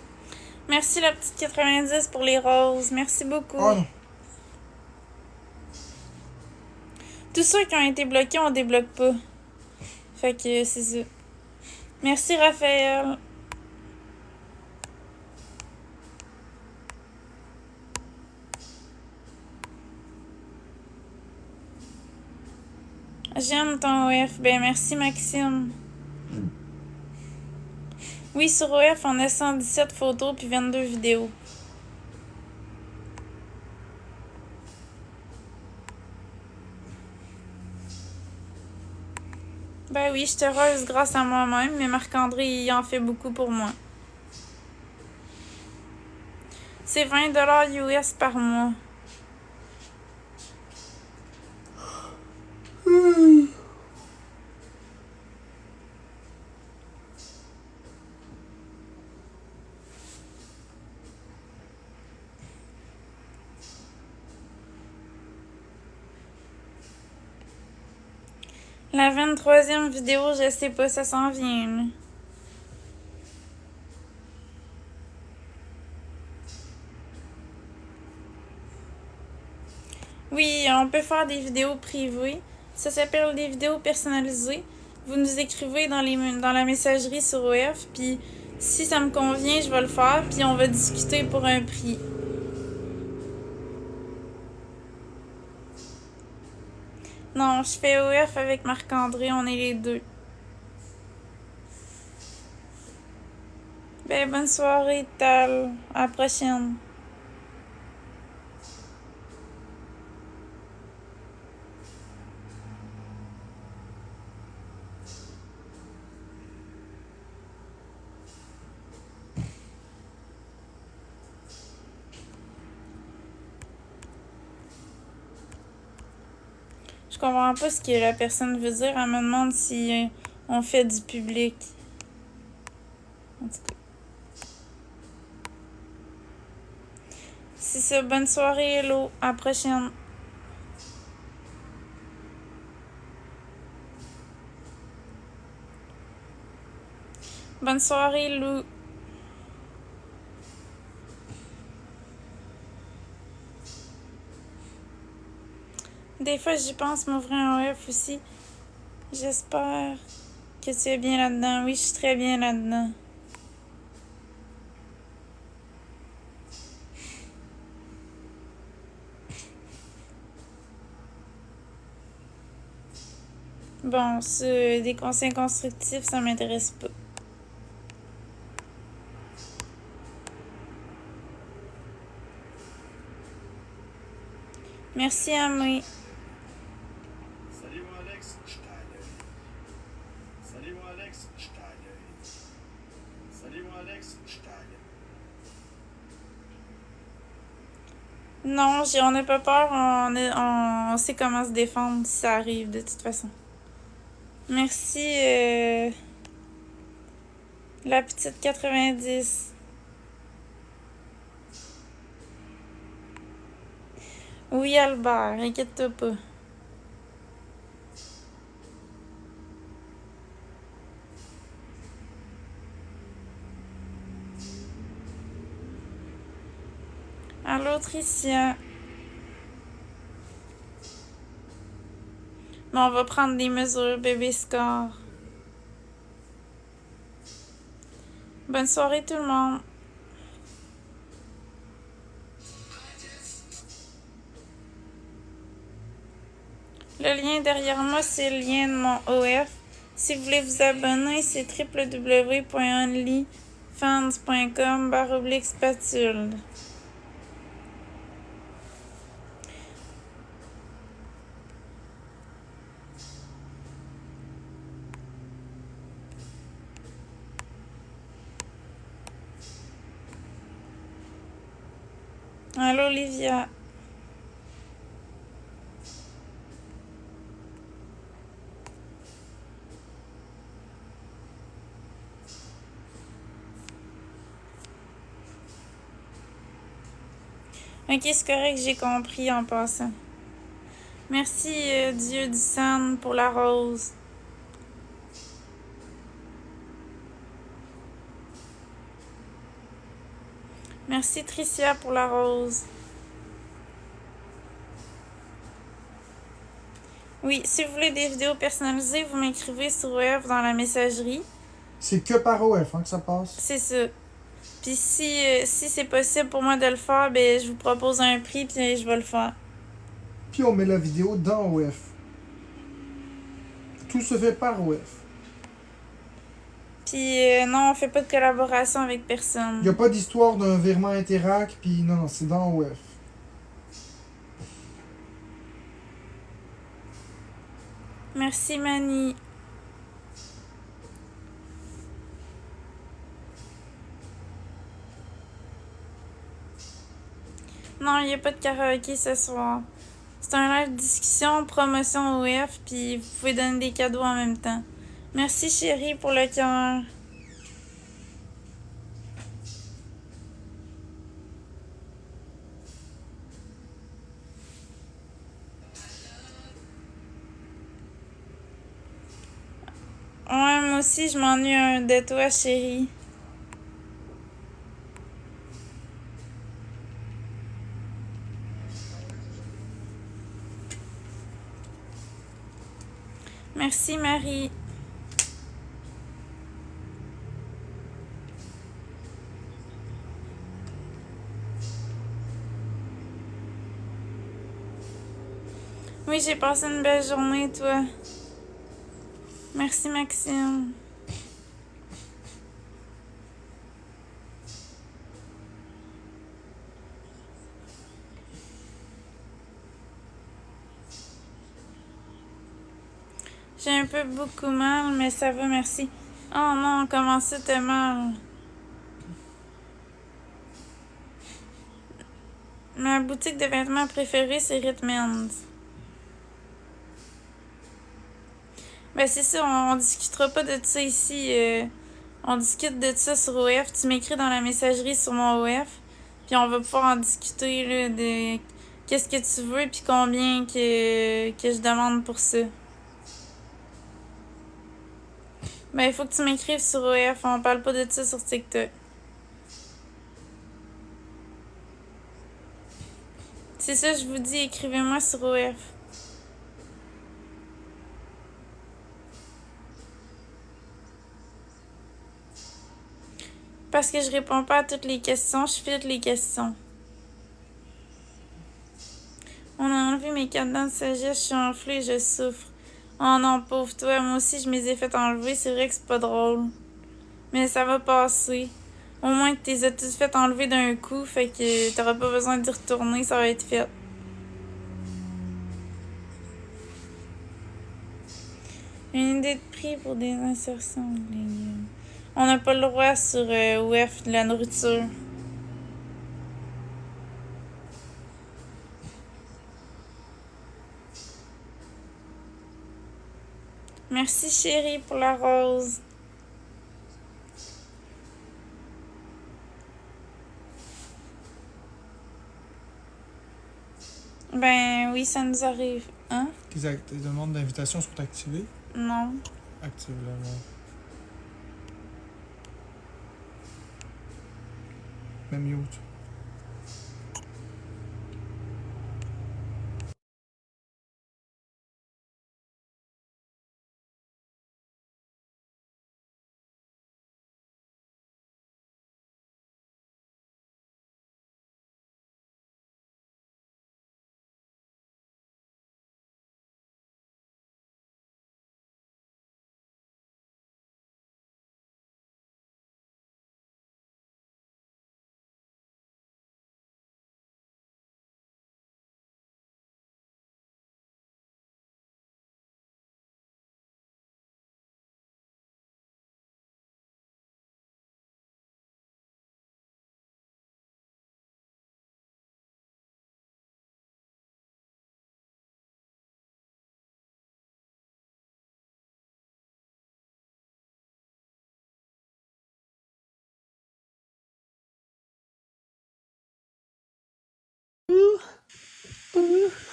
Merci la petite 90 pour les roses. Merci beaucoup. Oh non. Tous ceux qui ont été bloqués, on débloque pas. Fait que c'est ça. Merci Raphaël. J'aime ton OF. Merci Maxime. Oui, sur OF, on a 117 photos puis 22 vidéos. Oui, je suis heureuse grâce à moi-même, mais Marc-André, il en fait beaucoup pour moi. C'est 20$ US par mois. La 23e vidéo, je sais pas, ça s'en vient, là. Oui, on peut faire des vidéos privées. Ça s'appelle des vidéos personnalisées. Vous nous écrivez dans la messagerie sur OF, puis si ça me convient, je vais le faire, puis on va discuter pour un prix. Non, je fais OF avec Marc-André, on est les deux. Ben, bonne soirée, Tal. À la prochaine. Je comprends pas ce que la personne veut dire. Elle me demande si on fait du public. En tout cas. C'est ça. Bonne soirée, hello. À la prochaine. Bonne soirée, Lou. Des fois, j'y pense m'ouvrir un OF aussi. J'espère que tu es bien là-dedans. Oui, je suis très bien là-dedans. Bon, des conseils constructifs, ça m'intéresse pas. Merci, Amé. Salut mon Alex, je t'ai à l'œil. Salut mon Alex, je t'ai à l'œil. Salut mon Alex, je t'ai à l'œil. Non, on n'a pas peur. On sait comment se défendre si ça arrive, de toute façon. Merci, la petite 90. Oui, Albert, inquiète-toi pas. Allô, Tricia. Mais on va prendre des mesures, bébé score. Bonne soirée, tout le monde. Le lien derrière moi, c'est le lien de mon OF. Si vous voulez vous abonner, c'est www.onlyfans.com/spatule. Allô, Olivia. Ok, c'est correct, j'ai compris en passant. Merci, Dieu du sang, pour la rose. Merci, Tricia, pour la rose. Oui, si vous voulez des vidéos personnalisées, vous m'écrivez sur web dans la messagerie. C'est que par OF que ça passe. C'est ça. Puis si c'est possible pour moi de le faire, ben je vous propose un prix puis je vais le faire. Puis on met la vidéo dans OF. Tout se fait par OF. Puis non, on fait pas de collaboration avec personne. Il n'y a pas d'histoire d'un virement Interac, puis non, c'est dans OF. Merci, Mani. Non, il n'y a pas de karaoké ce soir. C'est un live discussion, promotion OF, puis vous pouvez donner des cadeaux en même temps. Merci, chérie, pour le cœur. Ouais, moi aussi, je m'ennuie de toi, chérie. Merci, Marie. Oui, j'ai passé une belle journée, toi. Merci, Maxime. J'ai un peu beaucoup mal, mais ça va, merci. Oh non, comment ça t'as mal? Ma boutique de vêtements préférée, c'est Ritmans. Ben c'est ça, on discutera pas de ça ici. On discute de ça sur OF. Tu m'écris dans la messagerie sur mon OF. Puis on va pouvoir en discuter là, de qu'est-ce que tu veux puis combien que je demande pour ça. Ben il faut que tu m'écrives sur OF. On parle pas de ça sur TikTok. C'est ça, je vous dis, écrivez-moi sur OF. Parce que je réponds pas à toutes les questions, je filtre les questions. On a enlevé mes cadenas de sagesse, je suis enflée, je souffre. Oh non, pauvre toi, moi aussi je me les ai fait enlever, c'est vrai que c'est pas drôle. Mais ça va passer. Au moins que t'es toutes fait enlever d'un coup, fait que t'auras pas besoin d'y retourner, ça va être fait. Une idée de prix pour des insertions de légumes. On n'a pas le droit sur OF de la nourriture. Merci chérie pour la rose. Ben oui, ça nous arrive. Hein? Tes demandes d'invitation sont activées? Non. Active-les. Même mute.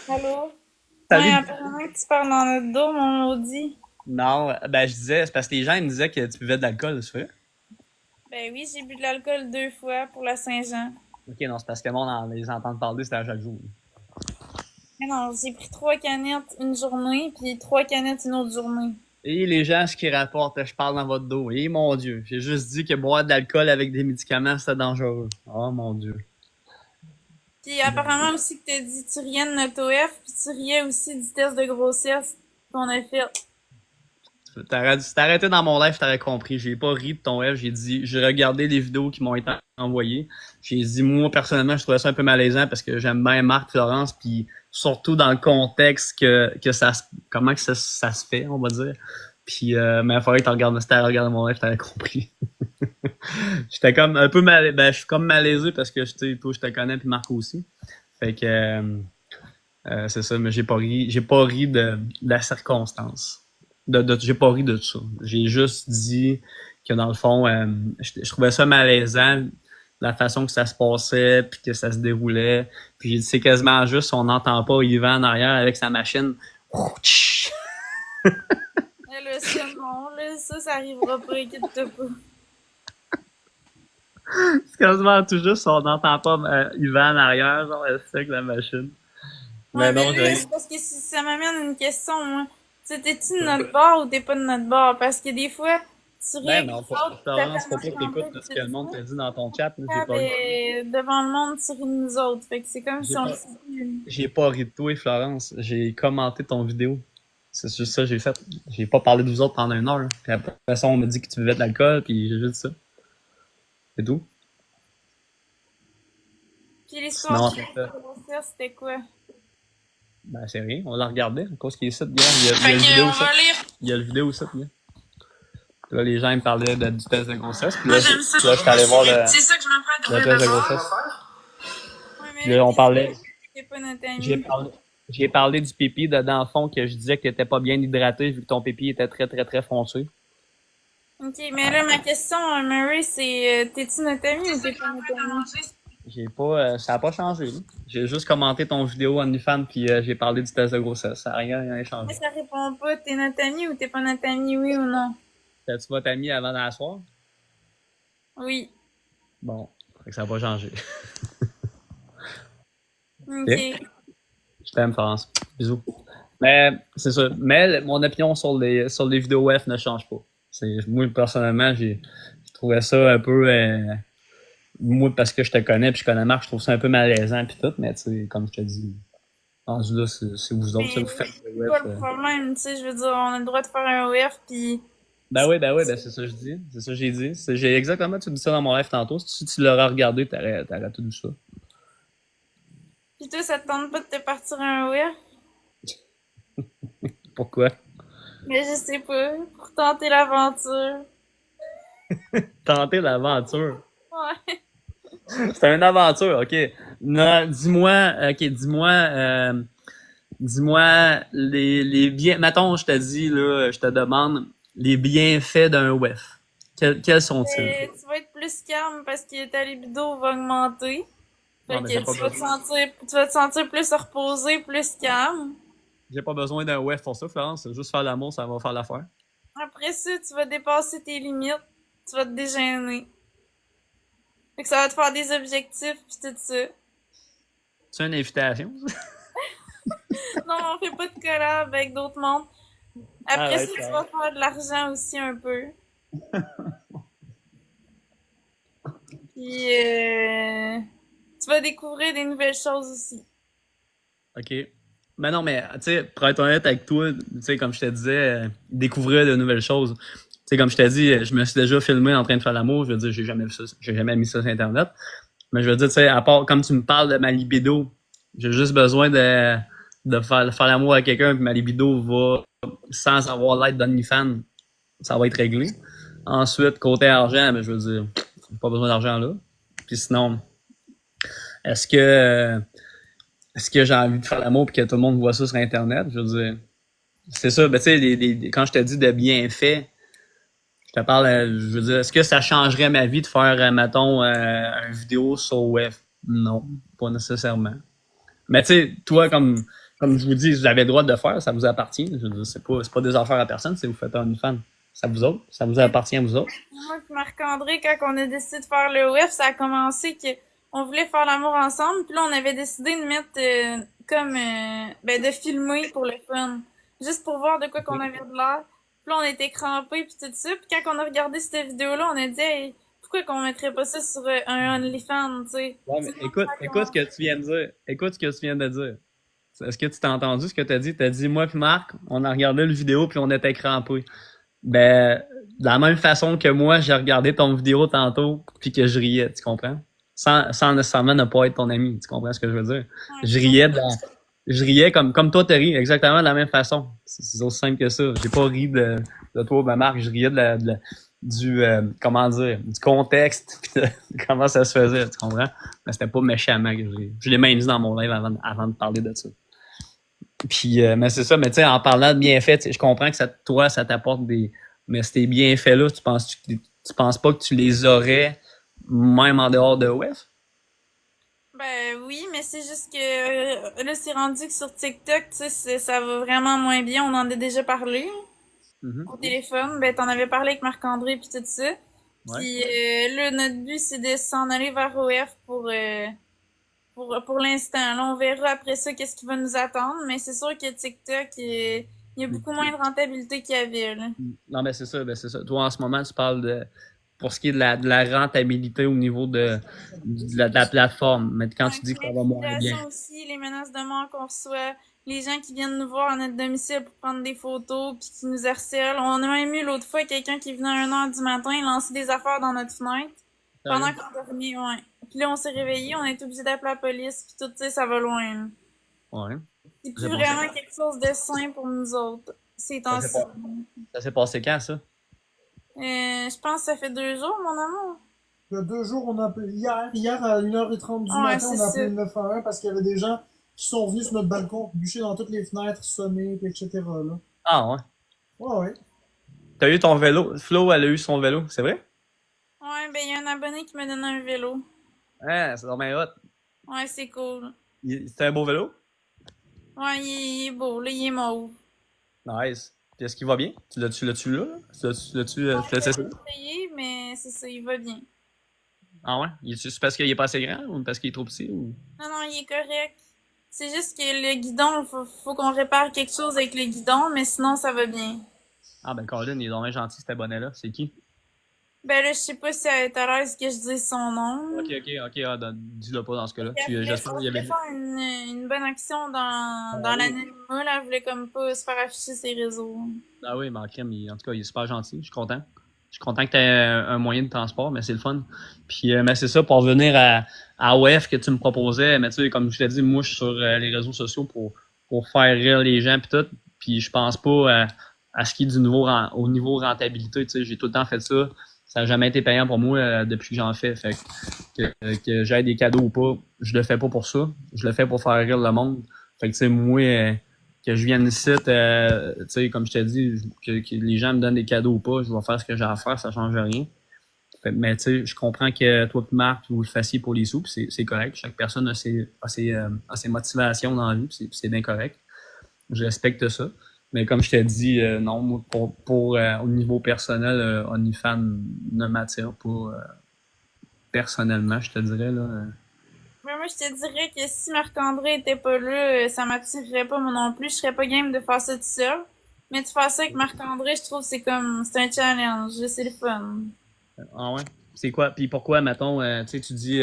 Allô? Ouais, Salut. apparemment que tu parles dans notre dos, mon maudit. Non, ben je disais, c'est parce que les gens ils me disaient que tu buvais de l'alcool, c'est vrai? Ben oui, j'ai bu de l'alcool 2 fois pour la Saint-Jean. Ok, non, c'est parce que moi, on les entend parler, c'était à chaque jour. Mais non, j'ai pris 3 canettes une journée, puis 3 canettes une autre journée. Et les gens, ce qu'ils rapportent, je parle dans votre dos. Et mon Dieu, j'ai juste dit que boire de l'alcool avec des médicaments, c'était dangereux. Oh mon Dieu. Puis apparemment aussi que t'as dit tu riais de notre OF, puis tu riais aussi du test de grossesse qu'on a fait. Si t'aurais arrêté dans mon live, t'aurais compris. J'ai pas ri de ton live, j'ai dit, j'ai regardé les vidéos qui m'ont été envoyées. J'ai dit, moi, personnellement, je trouvais ça un peu malaisant parce que j'aime bien Marc Florence, puis surtout dans le contexte que ça se, comment que ça se fait, on va dire. Puis, mais il faudrait que si t'avais regardé mon live, t'aurais compris. J'étais comme un peu je suis comme malaisé parce que, tu sais, toi, je te connais, puis Marc aussi. Fait que, c'est ça, mais j'ai pas ri de la circonstance. J'ai pas ri de ça. J'ai juste dit que dans le fond, je trouvais ça malaisant la façon que ça se passait puis que ça se déroulait. Puis j'ai dit c'est quasiment juste on n'entend pas Yvan en arrière avec sa machine. Là, ça, non, là, ça arrivera pas, inquiète-toi pas. C'est quasiment tout juste on n'entend pas Yvan en arrière, genre c'est avec la machine. Ouais, Mais non, là, c'est parce que ça m'amène une question, moi. sais, t'es-tu de notre bord ou t'es pas de notre bord? Parce que des fois, tu ris Ben avec non, les autres, tu Florence, t'appelles faut pas que Marc-André t'écoutes pis ce tout que le monde ça. te dit dans ton chat, là. J'ai Ah, pas ri. devant le monde, tu ris de nous autres. Fait que c'est comme si J'ai on pas, se dit, j'ai pas ri de toi, Florence. J'ai commenté ton vidéo. C'est juste ça que j'ai fait. J'ai pas parlé de vous autres pendant 1 heure. Puis après ça, on m'a dit que tu buvais de l'alcool, puis j'ai juste dit ça. C'est tout. Puis l'histoire Sinon, de après ça, la grossesse, c'était quoi? ben c'est rien. On l'a regardé. À cause qu'il est ici, gars. Il y a Fait le que, vidéo on ici. va lire. Il y a le vidéo ici, gars. Là, les gens ils me parlaient du test de grossesse. Puis Moi, là, j'aime ça. là j'étais allé voir C'est ça que je m'apprête à le faire test de d'abord. grossesse. Ouais, Puis mais là, là, on parlait. t'es pas notre J'ai ami. parlé. J'ai parlé du pipi de dans le fond que je disais que t'étais pas bien hydraté vu que ton pipi était très très très foncé. Ok, mais là, ma question, Murray, c'est t'es-tu notre ami ou t'es pas notre ami? J'ai pas, ça a pas changé, là. J'ai juste commenté ton vidéo OnlyFans puis j'ai parlé du test de grossesse. Ça a rien Mais changé. ça répond pas, t'es notre ami ou t'es pas notre ami, oui ou non? T'as-tu votre ami avant d'asseoir? Oui. Bon, fait que ça a pas changé. Ok? Ok. Je t'aime, France. Bisous. Mais c'est ça. Mais mon opinion sur les vidéos F ne change pas. Moi, personnellement, je trouvais ça un peu. Moi, parce que je te connais puis je connais Marc, je trouve ça un peu malaisant puis tout, mais tu sais, comme je te dis, rendu là, c'est vous autres, ça Mais vous faites le c'est web. pas le problème, tu sais, je veux dire, on a le droit de faire un OF, pis... Ben oui, ben c'est ça que je dis. C'est ça que j'ai dit. J'ai exactement tout dit ça dans mon live tantôt. Si tu l'aurais regardé, t'aurais tout vu ça. Pis toi, ça te tente pas de te partir un OF? Pourquoi? Mais je sais pas, pour tenter l'aventure. Tenter l'aventure. Ouais. C'est une aventure, ok. Non, dis-moi les biens. Mettons, je te dis, là, je te demande les bienfaits d'un WEF. Quels sont-ils? Tu vas être plus calme parce que ta libido va augmenter. Non, Fait mais que tu vas te sentir plus reposé, plus calme. j'ai pas besoin d'un WEF pour ça, Florence. C'est juste faire l'amour, ça va faire l'affaire. Après ça, tu vas dépasser tes limites. Tu vas te dégêner. Fait que ça va te faire des objectifs pis tout ça. C'est une invitation? Non, on fait pas de collab avec d'autres mondes. Après Arrête, ça, tu vas arrête. faire de l'argent aussi un peu. Puis tu vas découvrir des nouvelles choses aussi. OK. Mais non, mais, tu sais, pour être honnête avec toi, tu sais, comme je te disais, découvrir de nouvelles choses. Tu sais, comme je t'ai dit, je me suis déjà filmé en train de faire l'amour. Je veux dire, j'ai jamais vu ça, j'ai jamais mis ça sur Internet. Mais je veux dire, tu sais, à part, comme tu me parles de ma libido, j'ai juste besoin de faire l'amour à quelqu'un, puis ma libido va, sans avoir l'aide d'OnlyFans, ça va être réglé. Ensuite, côté argent, ben, je veux dire, pas besoin d'argent là. Puis sinon, est-ce que, euh, est-ce que j'ai envie de faire l'amour puis que tout le monde voit ça sur Internet? Je veux dire, c'est ça, ben, tu sais, quand je te dis de bienfaits, je te parle, je veux dire, est-ce que ça changerait ma vie de faire, mettons, une vidéo sur web? Non, pas nécessairement. Mais tu sais, toi, comme je vous dis, vous avez le droit de le faire, ça vous appartient. Je veux dire, c'est pas des affaires à personne, si vous faites un fan. Ça vous autres, ça vous appartient à vous autres. Moi et Marc-André, quand on a décidé de faire le WEF, ça a commencé que on voulait faire l'amour ensemble, puis là on avait décidé de mettre ben de filmer pour le fun, juste pour voir de quoi qu'on avait de l'air. Puis là on était crampés puis tout ça, puis quand on a regardé cette vidéo-là, on a dit hey, pourquoi qu'on mettrait pas ça sur un OnlyFans, tu sais. Ouais, mais écoute ce que tu viens de dire. Écoute ce que tu viens de dire. Est-ce que tu t'as entendu ce que t'as dit? T'as dit, moi puis Marc, on a regardé le vidéo puis on était crampés. Ben, de la même façon que moi, j'ai regardé ton vidéo tantôt puis que je riais, tu comprends? Sans nécessairement ne pas être ton ami, tu comprends ce que je veux dire? Je riais comme toi t'as ri, exactement de la même façon. C'est aussi simple que ça. J'ai pas ri de toi, ben Marc, je riais comment dire, du contexte pis de comment ça se faisait, tu comprends? Mais c'était pas méchamment que je l'ai même dit dans mon live avant de parler de ça. Puis, mais c'est ça, mais tu sais, en parlant de bienfaits, je comprends que toi, ça t'apporte des. Mais ces bienfaits-là, tu penses pas que tu les aurais même en dehors de WEF? Ben oui, mais c'est juste que là c'est rendu que sur TikTok, tu sais, ça va vraiment moins bien, on en a déjà parlé. Mhm. Au téléphone, ben t'en avais parlé avec Marc-André puis tout ça. Ouais. Puis là, notre but, c'est de s'en aller vers OF pour l'instant. Là, on verra après ça qu'est-ce qui va nous attendre. Mais c'est sûr que TikTok, Il y a beaucoup moins de rentabilité qu'il y avait, là. Non, mais c'est ça, Toi, en ce moment, tu parles pour ce qui est de la rentabilité au niveau de la plateforme. Mais quand Ouais, tu dis puis que ça va moins bien. l'intimidation aussi, les menaces de mort qu'on reçoit, les gens qui viennent nous voir à notre domicile pour prendre des photos puis qui nous harcèlent. On a même eu l'autre fois quelqu'un qui venait à 1h du matin lancer des affaires dans notre fenêtre pendant Sérieux? qu'on dormait, ouais. Puis là, on s'est réveillés, on est obligé d'appeler la police puis tout, tu sais, ça va loin, là. Ouais. C'est plus Ça s'est vraiment passé, quelque chose de sain pour nous autres, ces ça s'est temps-ci. pas- ça s'est passé quand, ça? Je pense que ça fait 2 jours, mon amour. Il y a 2 jours, on a appelé, hier à 1h30 du Ouais, matin, c'est on a appelé ça. le 911 parce qu'il y avait des gens qui sont venus sur notre balcon, bûcher dans toutes les fenêtres, sonner, puis etc. Là. Ah, ouais. Ouais, ouais. T'as eu ton vélo. Flo, elle a eu son vélo, c'est vrai? Ouais, ben, il y a un abonné qui m'a donné un vélo. Ah, c'est vraiment hot. Ouais, c'est cool. C'était un beau vélo? Ouais, il est beau, là, il est mauve. Nice. Puis est-ce qu'il va bien? Tu l'as-tu là? Tu l'as Je essayé? l'ai essayé, mais c'est ça, il va bien. Ah ouais? C'est parce qu'il est pas assez grand ou parce qu'il est trop petit ou? Non, non, il est correct. C'est juste que le guidon, faut qu'on répare quelque chose avec le guidon, mais sinon, ça va bien. Ah ben Colin, il est vraiment gentil cet abonné-là. C'est qui? Ben là, je sais pas si elle est à l'aise que je dise son nom. Ok, dis-le pas dans ce cas-là. Puis elle J'espère qu'il y voulait avait. faire une bonne action dans Ah oui. l'anonymat, là. Elle voulait comme pas se faire afficher ses réseaux. Ah oui, mais en crème, en tout cas, il est super gentil. Je suis content. Je suis content que tu aies un moyen de transport, mais c'est le fun. Puis, mais c'est ça, pour revenir à OF que tu me proposais, mais tu sais, comme je t'ai dit, moi, je suis sur les réseaux sociaux pour faire rire les gens puis tout. Puis, je pense pas à ce qui est au niveau rentabilité. Tu sais, j'ai tout le temps fait ça. Ça n'a jamais été payant pour moi depuis que j'en fais. Fait que j'aille des cadeaux ou pas, je le fais pas pour ça. Je le fais pour faire rire le monde. Fait que, tu sais, moi, que je vienne ici, tu sais, comme je t'ai dit, que les gens me donnent des cadeaux ou pas, je vais faire ce que j'ai à faire, ça change rien. Mais tu sais, je comprends que toi et Marc, vous le fassiez pour les sous, puis c'est correct. Chaque personne a ses motivations dans la vie, puis c'est bien correct. Je respecte ça. Mais comme je t'ai dit, non, moi, au niveau personnel, OnlyFans ne m'attire pas personnellement, je te dirais. Là. Mais moi, je te dirais que si Marc-André était pas là, ça m'attirerait pas moi non plus. Je serais pas game de faire ça tout seul. Mais de faire ça avec Marc-André, je trouve que c'est un challenge. C'est le fun. Ah ouais? C'est quoi? Puis pourquoi, mettons, tu sais, tu dis,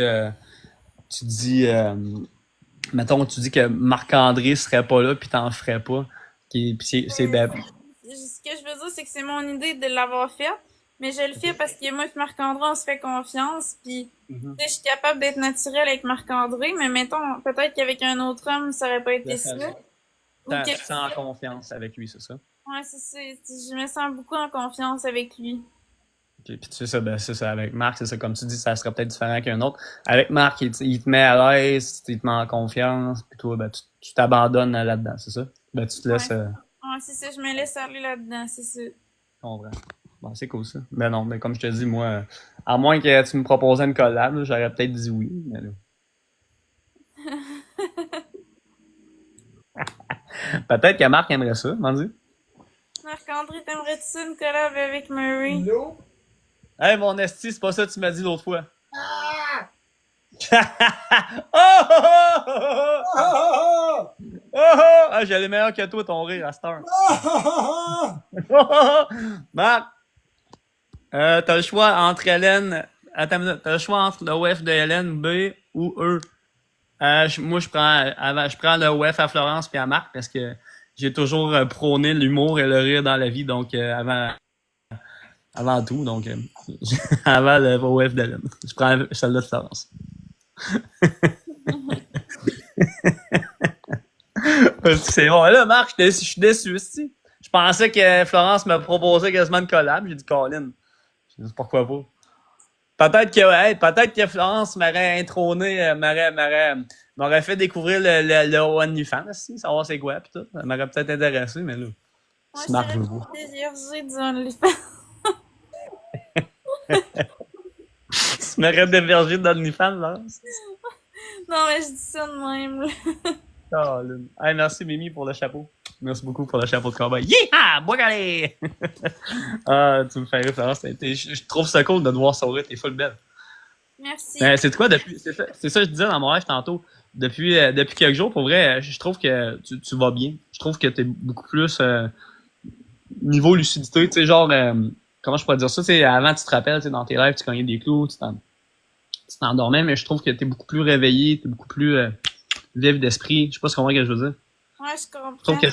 mettons, tu dis que Marc-André serait pas là, puis t'en ferais pas. Puis Ce que je veux dire, c'est que c'est mon idée de l'avoir fait. Mais je le fais parce que moi et Marc-André, on se fait confiance. Puis, tu sais, je suis capable d'être naturelle avec Marc-André. Mais mettons, peut-être qu'avec un autre homme, ça aurait pas été ça. Ou que, tu te sens en confiance avec lui, c'est ça? ouais, c'est ça. Je me sens beaucoup en confiance avec lui. Puis tu sais ça, c'est ça. Avec Marc, c'est ça, comme tu dis, ça serait peut-être différent qu'un autre. Avec Marc, il te met à l'aise, il te met en confiance, puis toi, ben, tu t'abandonnes là-dedans, c'est ça? Ben, tu te laisses. Ouais, ouais, c'est ça. Je me laisse aller là-dedans, c'est ça. Comprends. Bon, c'est cool ça. Ben non, mais comme je te dis, moi, à moins que tu me proposais une collab, là, j'aurais peut-être dit oui, mais là. Peut-être que Marc aimerait ça, m'en dis. Marc-André, t'aimerais-tu ça une collab avec Murray? Non. Hey, mon esti, c'est pas ça que tu m'as dit l'autre fois. Oh, oh, oh, oh, oh, Ah! oh, oh. Ah, j'ai les meilleurs que toi, ton rire à cette heure. Marc, t'as le choix entre Hélène. Attends une minute. T'as le choix entre le WEF de Hélène, B ou E. Moi, je prends le WEF à Florence puis à Marc parce que j'ai toujours prôné l'humour et le rire dans la vie, donc avant tout, donc avant le WEF d'Hélène. Je prends celle-là de Florence. C'est bon. Là, Marc, je suis déçu aussi. Je pensais que Florence me proposait quasiment une collab. J'ai dit Colin. J'ai dit pourquoi pas. Peut-être que Florence m'aurait intrôné, m'aurait fait découvrir le OnlyFans aussi, savoir c'est quoi pis tout. Ça m'aurait peut-être intéressé, mais là. Moi, Si Marc je veut serais pas. déviergée du OnlyFans. Tu m'aurais dévergé de l'OnlyFans, Florence. Non, mais je dis ça de même, là. Colin. Hey, merci Mimi pour le chapeau. Merci beaucoup pour le chapeau de combat. Yeah! Bois-galé! Ah, tu me fais rire, Florence. Je trouve ça cool de te voir sourire. T'es full belle. Merci. C'est quoi depuis? C'est ça que je disais dans mon rêve tantôt. depuis quelques jours, pour vrai, je trouve que tu vas bien. Je trouve que t'es beaucoup plus niveau lucidité, tu sais, genre, comment je pourrais dire ça, tu sais, avant, tu te rappelles, tu sais, dans tes rêves, tu cognais des clous, tu t'endormais, mais je trouve que t'es beaucoup plus réveillé, t'es beaucoup plus vif d'esprit. Je sais pas ce qu'on voit que je veux dire. Ouais, je Je trouve comprends. je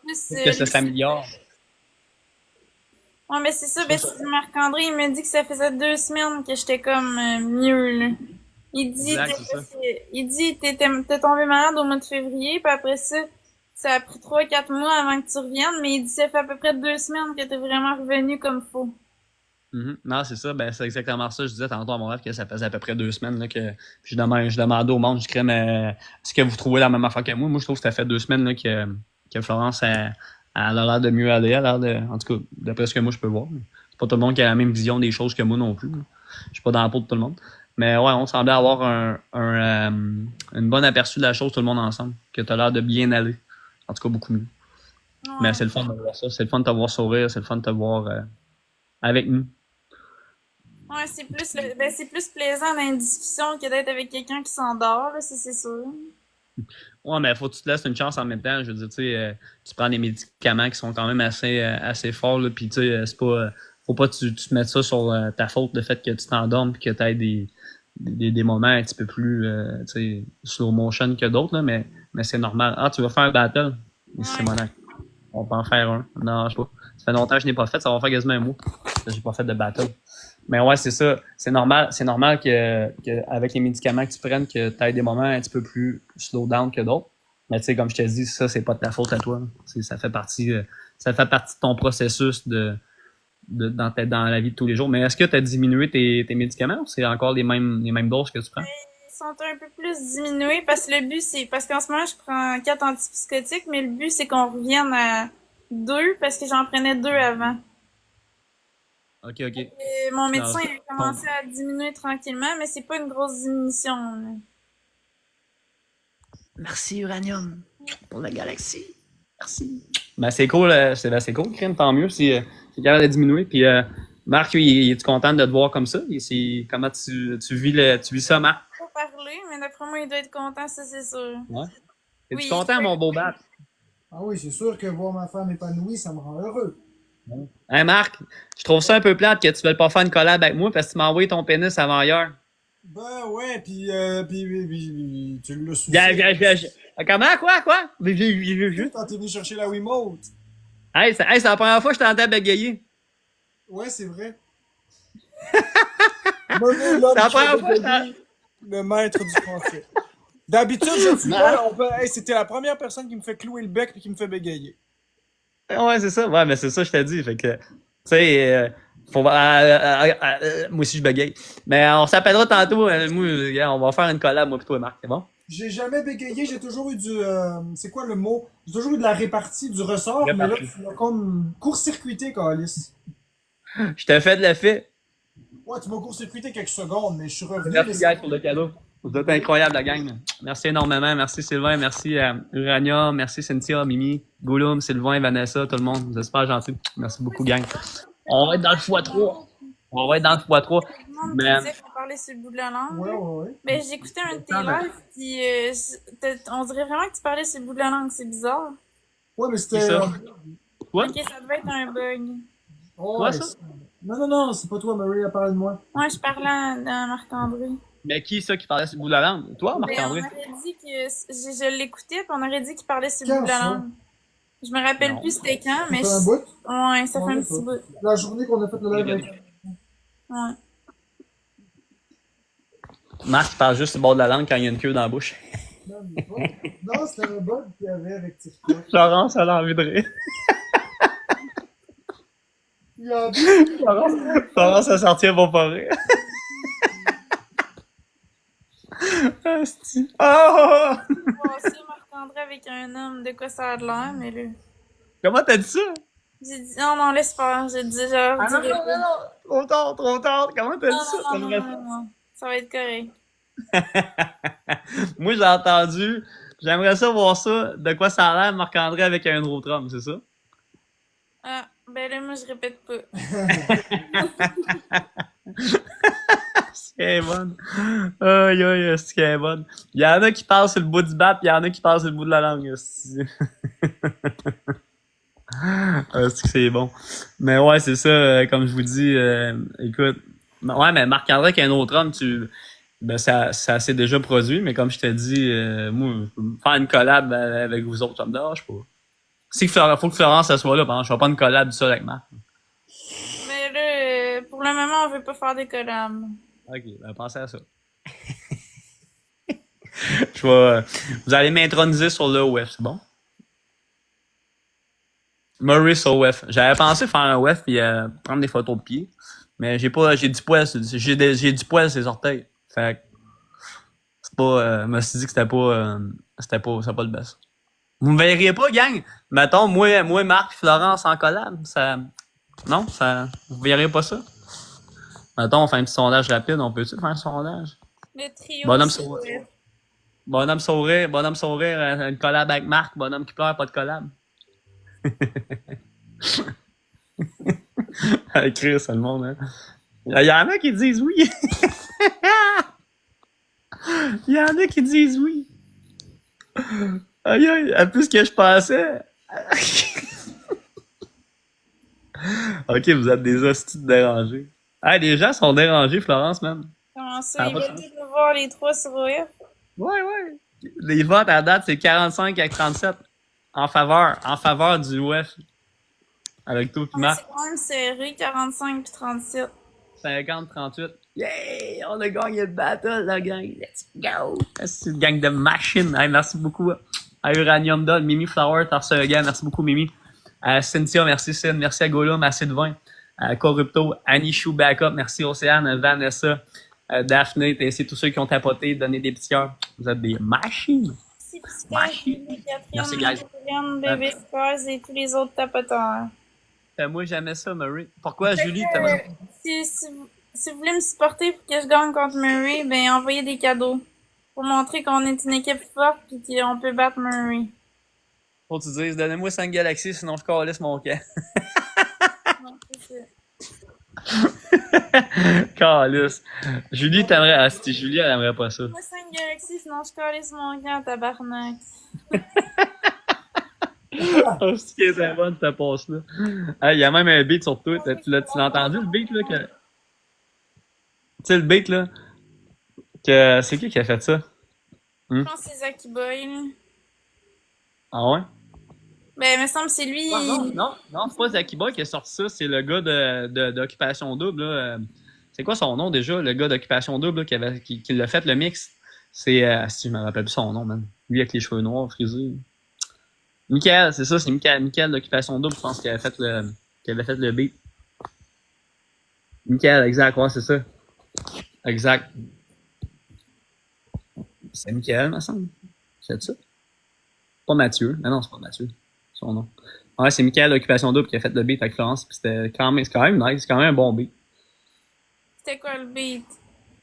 Plus, trouve que ça s'améliore. ouais, mais c'est ça, Je ben, trouve c'est Marc-André, il m'a dit que ça faisait 2 semaines que j'étais comme mieux, là. Il dit, exact, c'est ça. t'es tombé malade au mois de février, puis après ça, ça a pris 3, 4 mois avant que tu reviennes, mais il dit ça fait à peu près 2 semaines que t'es vraiment revenu comme faut. Non, c'est ça, ben c'est exactement ça. Je disais tantôt à mon rêve que ça faisait à peu près 2 semaines là, que puis je demandais au monde, je crée, mais est-ce que vous trouvez la même affaire que moi? Moi, je trouve que ça fait 2 semaines là, que Florence elle a l'air de mieux aller, elle a l'air de. En tout cas, d'après ce que moi je peux voir. C'est pas tout le monde qui a la même vision des choses que moi non plus. Là. Je suis pas dans la peau de tout le monde. Mais ouais, on semblait avoir une bonne aperçu de la chose, tout le monde ensemble. Que t'as l'air de bien aller. En tout cas, beaucoup mieux. Mais Ouais. c'est le fun de voir ça. C'est le fun de te voir sourire. C'est le fun de te voir avec nous. Ouais, c'est plus plaisant dans une discussion que d'être avec quelqu'un qui s'endort, là, ça c'est sûr. Ouais, mais faut que tu te laisses une chance en même temps. Je veux dire, tu sais, tu prends des médicaments qui sont quand même assez forts, là, puis tu sais, c'est pas, faut pas que tu te mettes ça sur ta faute, le fait que tu t'endormes puis que tu aies des moments un petit peu plus, tu sais, slow motion que d'autres, là, mais c'est normal. Ah, tu vas faire un battle? Ici, c'est Ouais. mon acte. On peut en faire un. Non, je sais pas. Ça fait longtemps que je n'ai pas fait, ça va faire quasiment un mois que j'ai pas fait de battle. Mais ouais, c'est ça. C'est normal que avec les médicaments que tu prennes, que tu aies des moments un petit peu plus slow down que d'autres. Mais tu sais, comme je te dis, ça, c'est pas de ta faute à toi. Ça fait partie de ton processus dans la vie de tous les jours. Mais est-ce que tu as diminué tes médicaments ou c'est encore les mêmes doses que tu prends? Ils sont un peu plus diminués parce que le but c'est parce qu'en ce moment je prends 4 antipsychotiques, mais le but c'est qu'on revienne à 2 parce que j'en prenais 2 avant. OK, OK. Et mon Non, médecin a commencé à diminuer tranquillement, mais c'est pas une grosse diminution, là. merci, Uranium, pour la galaxie. Merci. Ben, c'est cool, Crime, tant mieux si c'est capable de diminuer. Puis, Marc, il est content de te voir comme ça? Comment tu vis ça, Marc? Pas parler, mais d'après moi il doit être content, ça c'est sûr. Ouais. Es-tu Oui. content, mon beau bat? Ah oui, c'est sûr que voir ma femme épanouie, ça me rend heureux. Hein, Marc, je trouve ça un peu plate que tu veuilles pas faire une collab avec moi parce que tu m'as envoyé ton pénis avant hier. Ben ouais, puis tu l'as su. Comment? Quoi? Quand t'es venu chercher la Wiimote. Hey, c'est la première fois que je t'entends bégayer. Ouais, c'est vrai. Monnaie, l'homme C'est la qui a première fois que je bégayé, le maître du français. D'habitude, je suis pas. Hey, c'était la première personne qui me fait clouer le bec et qui me fait bégayer. Ouais, c'est ça. Ouais, mais c'est ça, je t'ai dit. Fait que, tu sais, moi aussi, je bégaye. Mais on s'appellera tantôt. Moi, gars, on va faire une collab, moi, plutôt, et Marc. C'est bon? J'ai jamais bégayé, j'ai toujours eu du. C'est quoi le mot? J'ai toujours eu de la répartie, du ressort, mais là, Répartie. tu m'as comme court-circuité, Calis. Je te fais de l'effet. Ouais, tu m'as court-circuité quelques secondes, mais je suis revenu. Merci, guys, pour le cadeau. Vous êtes incroyable, la gang. Merci énormément. Merci, Sylvain. Merci, Urania. Merci, Cynthia, Mimi, Goulum, Sylvain, Vanessa, tout le monde. Vous êtes super gentils. Merci beaucoup, gang. On va être dans le x3. On va être dans le x3. Tout le monde Mais, disait qu'on parlait sur le bout de la langue. Ouais. Ben, j'écoutais un de tes lives, puis on dirait vraiment que tu parlais sur le bout de la langue, c'est bizarre. Ouais, mais qui c'était. ça? Quoi? Ok, ça devait être un bug. Quoi, Ouais, ça? non, c'est pas toi, Marie, a parlé de moi. Ouais, je parlais à Marc-André. Mais qui ça qui parlait sur le bout de la langue? Toi, Ben, on Marc-André? aurait dit que je l'écoutais, puis on aurait dit qu'il parlait sur le bout Quand de la ça? langue. Je me rappelle Non. plus c'était quand, mais Ça fait un bout? ouais, ça fait un Ouais, petit bout. La journée qu'on a fait le live avec. Ouais. Marc il parle juste sur le bord de la langue quand il y a une queue dans la bouche. Non, c'était un bug qu'il y avait avec TikTok. Florence, elle a envie de rire. Il a dit. Florence, elle sortir pour pas rire. Asti. Oh! Bon, si Marc-André avec un homme, de quoi ça a de l'air, mais là. Comment t'as dit ça? J'ai dit, non, laisse faire. J'ai dit, genre, Ah non, dirai non, pas. non, non. Trop tard. Comment t'as Non, dit ça? Ça non, me non, non, non. Ça va être correct. Moi, j'ai entendu. J'aimerais ça voir ça. De quoi ça a l'air, Marc-André avec un autre homme, c'est ça? Ah, Ben là, moi, je répète pas. C'est qu'elle est bonne. Aïe, aïe, c'est qu'elle est bonne. Il y en a qui passent sur le bout du bat, pis il y en a qui passent sur le bout de la langue. esti. C'est que c'est bon. Mais ouais, c'est ça, comme je vous dis, écoute. Ouais, mais Marc-André qui est un autre homme, ben ça s'est déjà produit, mais comme je t'ai dit, moi, je peux faire une collab avec vous autres, ça me dérange pas. Si faut que Florence elle soit là, par exemple, je fais pas une collab du seul avec Marc. Mais là, pour le moment, on veut pas faire des collabs. Ok, ben pensez à ça. Je vais, vous allez m'introniser sur le OF, c'est bon? Murray sur OF. J'avais pensé faire un OF puis prendre des photos de pied, mais j'ai du poil, j'ai du poil sur les orteils. Fait que c'est pas, je me suis dit que c'était pas le best. Vous me verriez pas, gang? Mettons, moi, Marc et Florence en collab, non, vous verriez pas ça? Mettons, on fait un petit sondage rapide, on peut-tu faire un sondage? Le trio. Bonhomme c'est sourire. OF. Bonhomme sourire, une collab avec Marc, bonhomme qui pleure, pas de collab. Chris, ça le monde, hein. Il y en a qui disent oui. Il y en a qui disent oui. Aïe, aïe, à plus que je pensais. Ok, vous êtes des hosties de dérangés. Ah, les gens sont dérangés, Florence, même. Comment Ça ça? a Ils pas de veulent tous nous voir les trois sur OF? Ouais. Les votes à date, c'est 45 à 37 en faveur du UF. Avec tout qui Mais marque. c'est quand même serré, 45 puis 37. 50-38. Yeah! On a gagné le battle, la gang. Let's go! C'est une gang de machines. Hey, merci beaucoup à Uranium Doll, Mimi Flower, t'as reçu un gars. Merci beaucoup, Mimi. Cynthia, merci Cyn. Merci à Gollum, à Sylvain. Corrupto, Annie Chou Backup. Merci Océane, Vanessa, Daphné, ainsi tous ceux qui ont tapoté, donné des petits cœurs. Vous êtes des machines. Merci, Pisca, Merci, Catherine, guys. Catherine, Bébé Spurs et tous les autres tapoteurs. Moi, j'aimais ça, Murray. Pourquoi, Julie? T'as même... Si vous voulez me supporter pour que je gagne contre Murray, ben envoyez des cadeaux. Pour montrer qu'on est une équipe forte et qu'on peut battre Murray. Faut que tu dises, donnez-moi 5 galaxies, sinon je calisse mon camp. Non, c'est ça. Calisse. Julie, t'aimerais... Ah, si Julie, elle aimerait pas ça. Moi, 5 galaxies, sinon je calisse mon camp, tabarnak. Oh, c'est bonne cette passe-là. Il y a même un beat sur toi. Tu l'as entendu, le beat, là? Tu sais, le beat, là? C'est qui a fait ça? Je pense que c'est Zaki Boy. Là. Ah ouais? Ben, il me semble que c'est lui. Non, c'est pas Zaki Boy qui a sorti ça. C'est le gars d'Occupation Double, là. C'est quoi son nom, déjà? Le gars d'Occupation Double, là, qui l'a fait, le mix. C'est... si je me rappelle plus son nom, man. Lui avec les cheveux noirs, frisés. Michael, c'est ça, c'est Michael d'Occupation Double, je pense, qui avait fait le beat. Michael, exact, ouais, c'est ça. Exact. C'est Michael, me semble. C'est ça? Pas Mathieu. Mais non, c'est pas Mathieu. Son nom. Ouais, c'est Michael d'Occupation Double qui a fait le beat avec Florence, puis c'est quand même nice, c'est quand même un bon beat. C'était quoi le beat?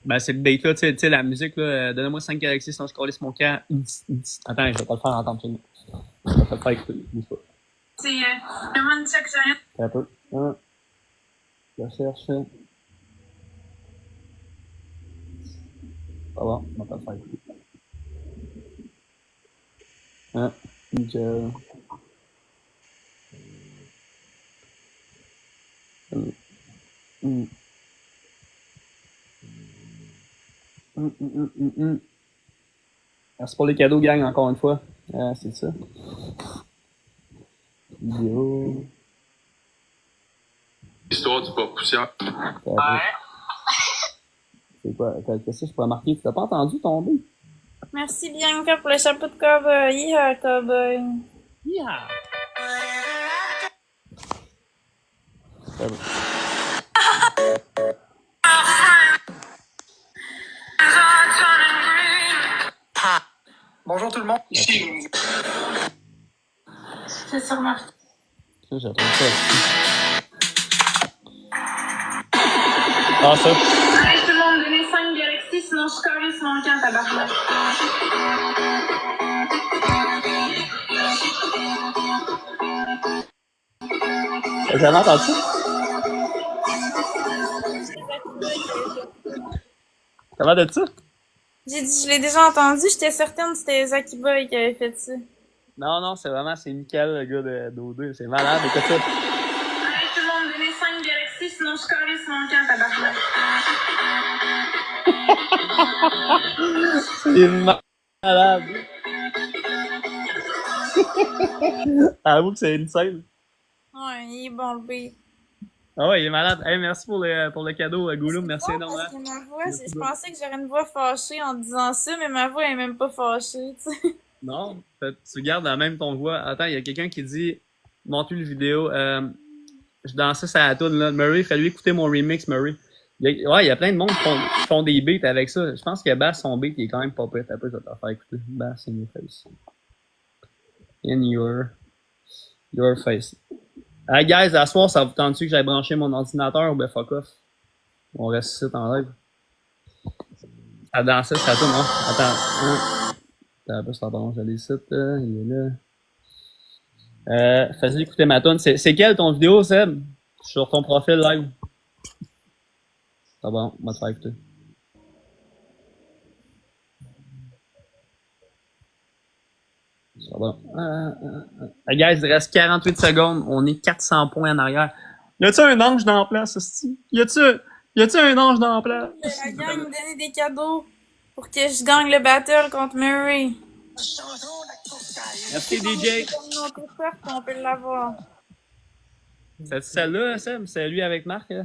Ben, c'est le beat là, tu sais, la musique, là, donnez-moi 5 galaxies, sinon je calisse mon camp. Attends, je vais pas le faire entendre tout le monde. Je vais pas le faire écouter, bouge pas. C'est vraiment une section. Un peu. Je cherche. Ça va, on va pas le faire écouter. Donc, Merci pour les cadeaux, gang, encore une fois. C'est ça. Vidéo. Histoire du pop poussière. C'est quoi? Qu'est-ce que je pourrais marquer? Tu l'as pas entendu tomber? Merci Bianca pour le chapeau de cowboy. Yeehaw, cowboy. Yeah! Ça va. Bonjour tout le monde. C'est sûrement. Ça, j'attends ça aussi. Ah, ça. Allez, tout le monde, donnez 5 galaxies, sinon je calisse mon camp, tabarnak. T'as jamais entendu ça? Comment t'as dit ça? J'ai dit, je l'ai déjà entendu, j'étais certaine que c'était Zaki Boy qui avait fait ça. Non, c'est Mickaël, le gars d'O2. C'est malade, écoute ça. Arrête tout le monde, donnez 5 galaxies, sinon je calisse mon camp, tabarnak. C'est malade. Avoue que c'est une scène. Ouais, il est bon le beat. Ah ouais, il est malade. Hey, merci pour le cadeau, Goulum. Merci Bon, énormément. parce que ma voix, je pensais que j'aurais une voix fâchée en disant ça, mais ma voix est même pas fâchée, tu sais. Non, tu gardes la même ton voix. Attends, il y a quelqu'un qui dit, montre le vidéo. Je dansais sur la toune, là. Murray, fais-lui écouter mon remix, Murray. Il y a plein de monde qui font des beats avec ça. Je pense que Bass, son beat, il est quand même pas prêt. Après, je vais te le faire écouter. Bass in your face. In your face. Hey guys, à soir, ça vous tente-tu que j'aille brancher mon ordinateur ou ben fuck off? On reste ici en live. À danser, ça tourne, hein? Attends. T'as pas, pardon, j'allais ici, il est là. Fais-y écouter ma tune. C'est quelle ton vidéo, Seb? Sur ton profil live. Ah bon, on va te faire écouter. Ça va. Hey guys, il reste 48 secondes. On est 400 points en arrière. Y a-tu un ange dans la place, hostie? Y a-tu un ange dans la place? La gang me donnait des cadeaux pour que je gagne le battle contre Murray. Merci DJ. On peut l'avoir. C'est celle-là, Seb? C'est lui avec Marc, là?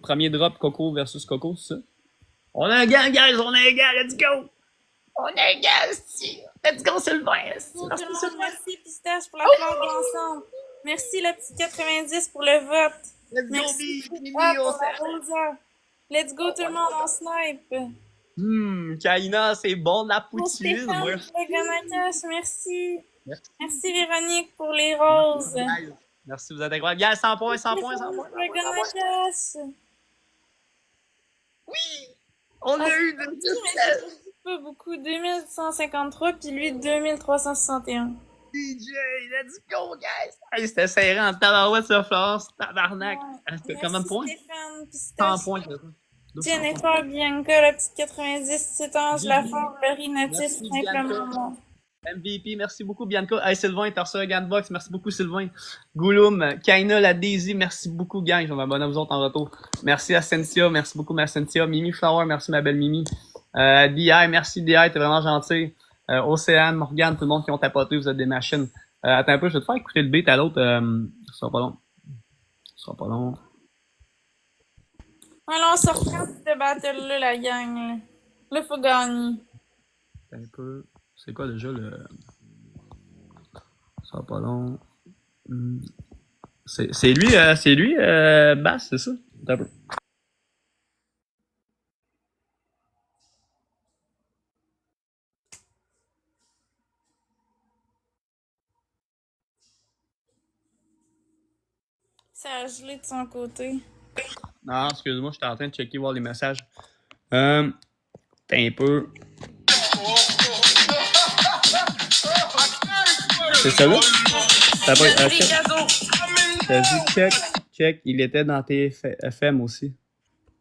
Premier drop Coco versus Coco, c'est ça? On a un gars, guys! On a un gars! Let's go! On a un gars, hostie! Let's go, Sylvain! Merci Pistache pour la fleur d'ensemble. Merci la petite 90 pour le vote. Let's Merci go, Mimi! pour la Rosa. Let's go tout le monde en snipe. Kaina, c'est bon de la Pour poutine! Stéphane, Moi. le Ganakas, merci. Merci. Merci Véronique pour les roses. Merci, vous êtes incroyables. Gars, 100 points, 100 points, 100 points. Le Ganakas. On a eu de Pas beaucoup, 2153, puis lui 2361. DJ, let's go, guys! Hey, c'était serré en tabarouette sur Florence, tabarnak! C'était combien de points? Stéphane, 100 Pistache. points, c'est ça. 200 Jennifer, Bianca, la petite 90, c'est Ange, la forme, le riz natif, Merci, simplement Bianca. moi. MVP, merci beaucoup, Bianca. Hey, Sylvain, t'as reçu un Gunbox. Merci beaucoup, Sylvain. Goulum, Kaina, la Daisy, merci beaucoup, gang. Je vais m'abonner à vous autres en retour. Merci à Cynthia, merci beaucoup, ma Cynthia. Mimi Flower, merci, ma belle Mimi. DI, merci, DI, t'es vraiment gentil. Océane, Morgane, tout le monde qui ont tapoté, vous êtes des machines. Attends un peu, je vais te faire écouter le beat à l'autre. Ce sera pas long. Ce sera pas long. Alors, on se reprend cette battle-là, la gang. Là, faut gagner. Attends un peu. C'est quoi déjà le. Ça va pas long. C'est lui, Bass, c'est ça? Attends un peu. Ça a gelé de son côté. Non, excuse-moi, j'étais en train de checker, voir les messages. T'as un peu. C'est ça là? T'as dit check, il était dans tes FM aussi.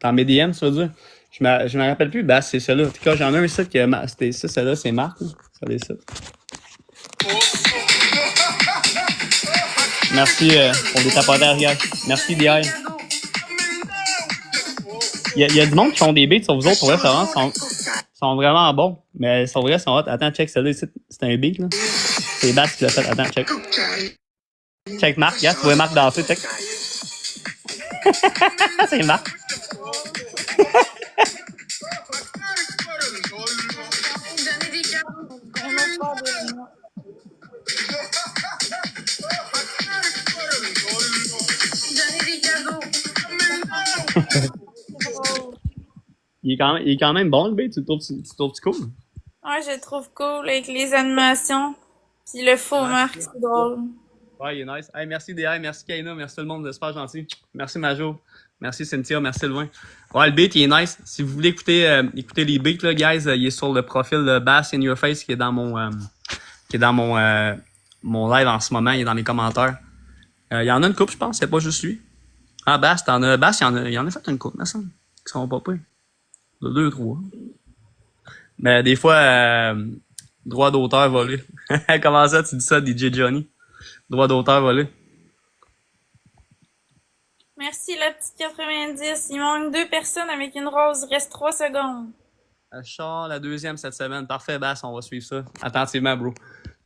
Dans mes DM, ça veut dire? Je me rappelle plus, bah c'est ça là. En tout cas, j'en ai un site qui c'était ça, celle-là, c'est Marc. Ça les sites. Merci pour les tapotages, gars. Merci, DI. Il y a du monde qui font des beats sur vous autres, pour vrai, ça sont vraiment bons. Mais sur vrai, ils sont hot. Attends, check, celle-là, c'est un beat, là. C'est Bass qui l'a fait. Attends, check. Check Marc, regarde, tu vois Marc danser, check. C'est Marc. Il est quand même bon, le beat. Tu le trouves cool? Ouais, je le trouve cool avec les animations. Puis le faux Marc, c'est drôle. Ouais, il est nice. Hey, merci DI, merci Kaina, merci tout le monde, c'est super gentil. Merci Majo, merci Cynthia, merci Sylvain. Ouais, le beat, il est nice. Si vous voulez écouter les beats, là, guys, il est sur le profil de Bass in Your Face qui est dans mon live en ce moment, il est dans mes commentaires. Il y en a une couple, je pense, c'est pas juste lui. Ah, Bass, il en a fait une couple, me semble. Qui sont pas pires. De 2, 3. Mais des fois, droit d'auteur volé. Comment ça, tu dis ça, DJ Johnny? Droit d'auteur volé. Merci, la petite 90. Il manque 2 personnes avec une rose. Il reste 3 secondes. Char, la deuxième cette semaine. Parfait, Bass, on va suivre ça. Attentivement, bro.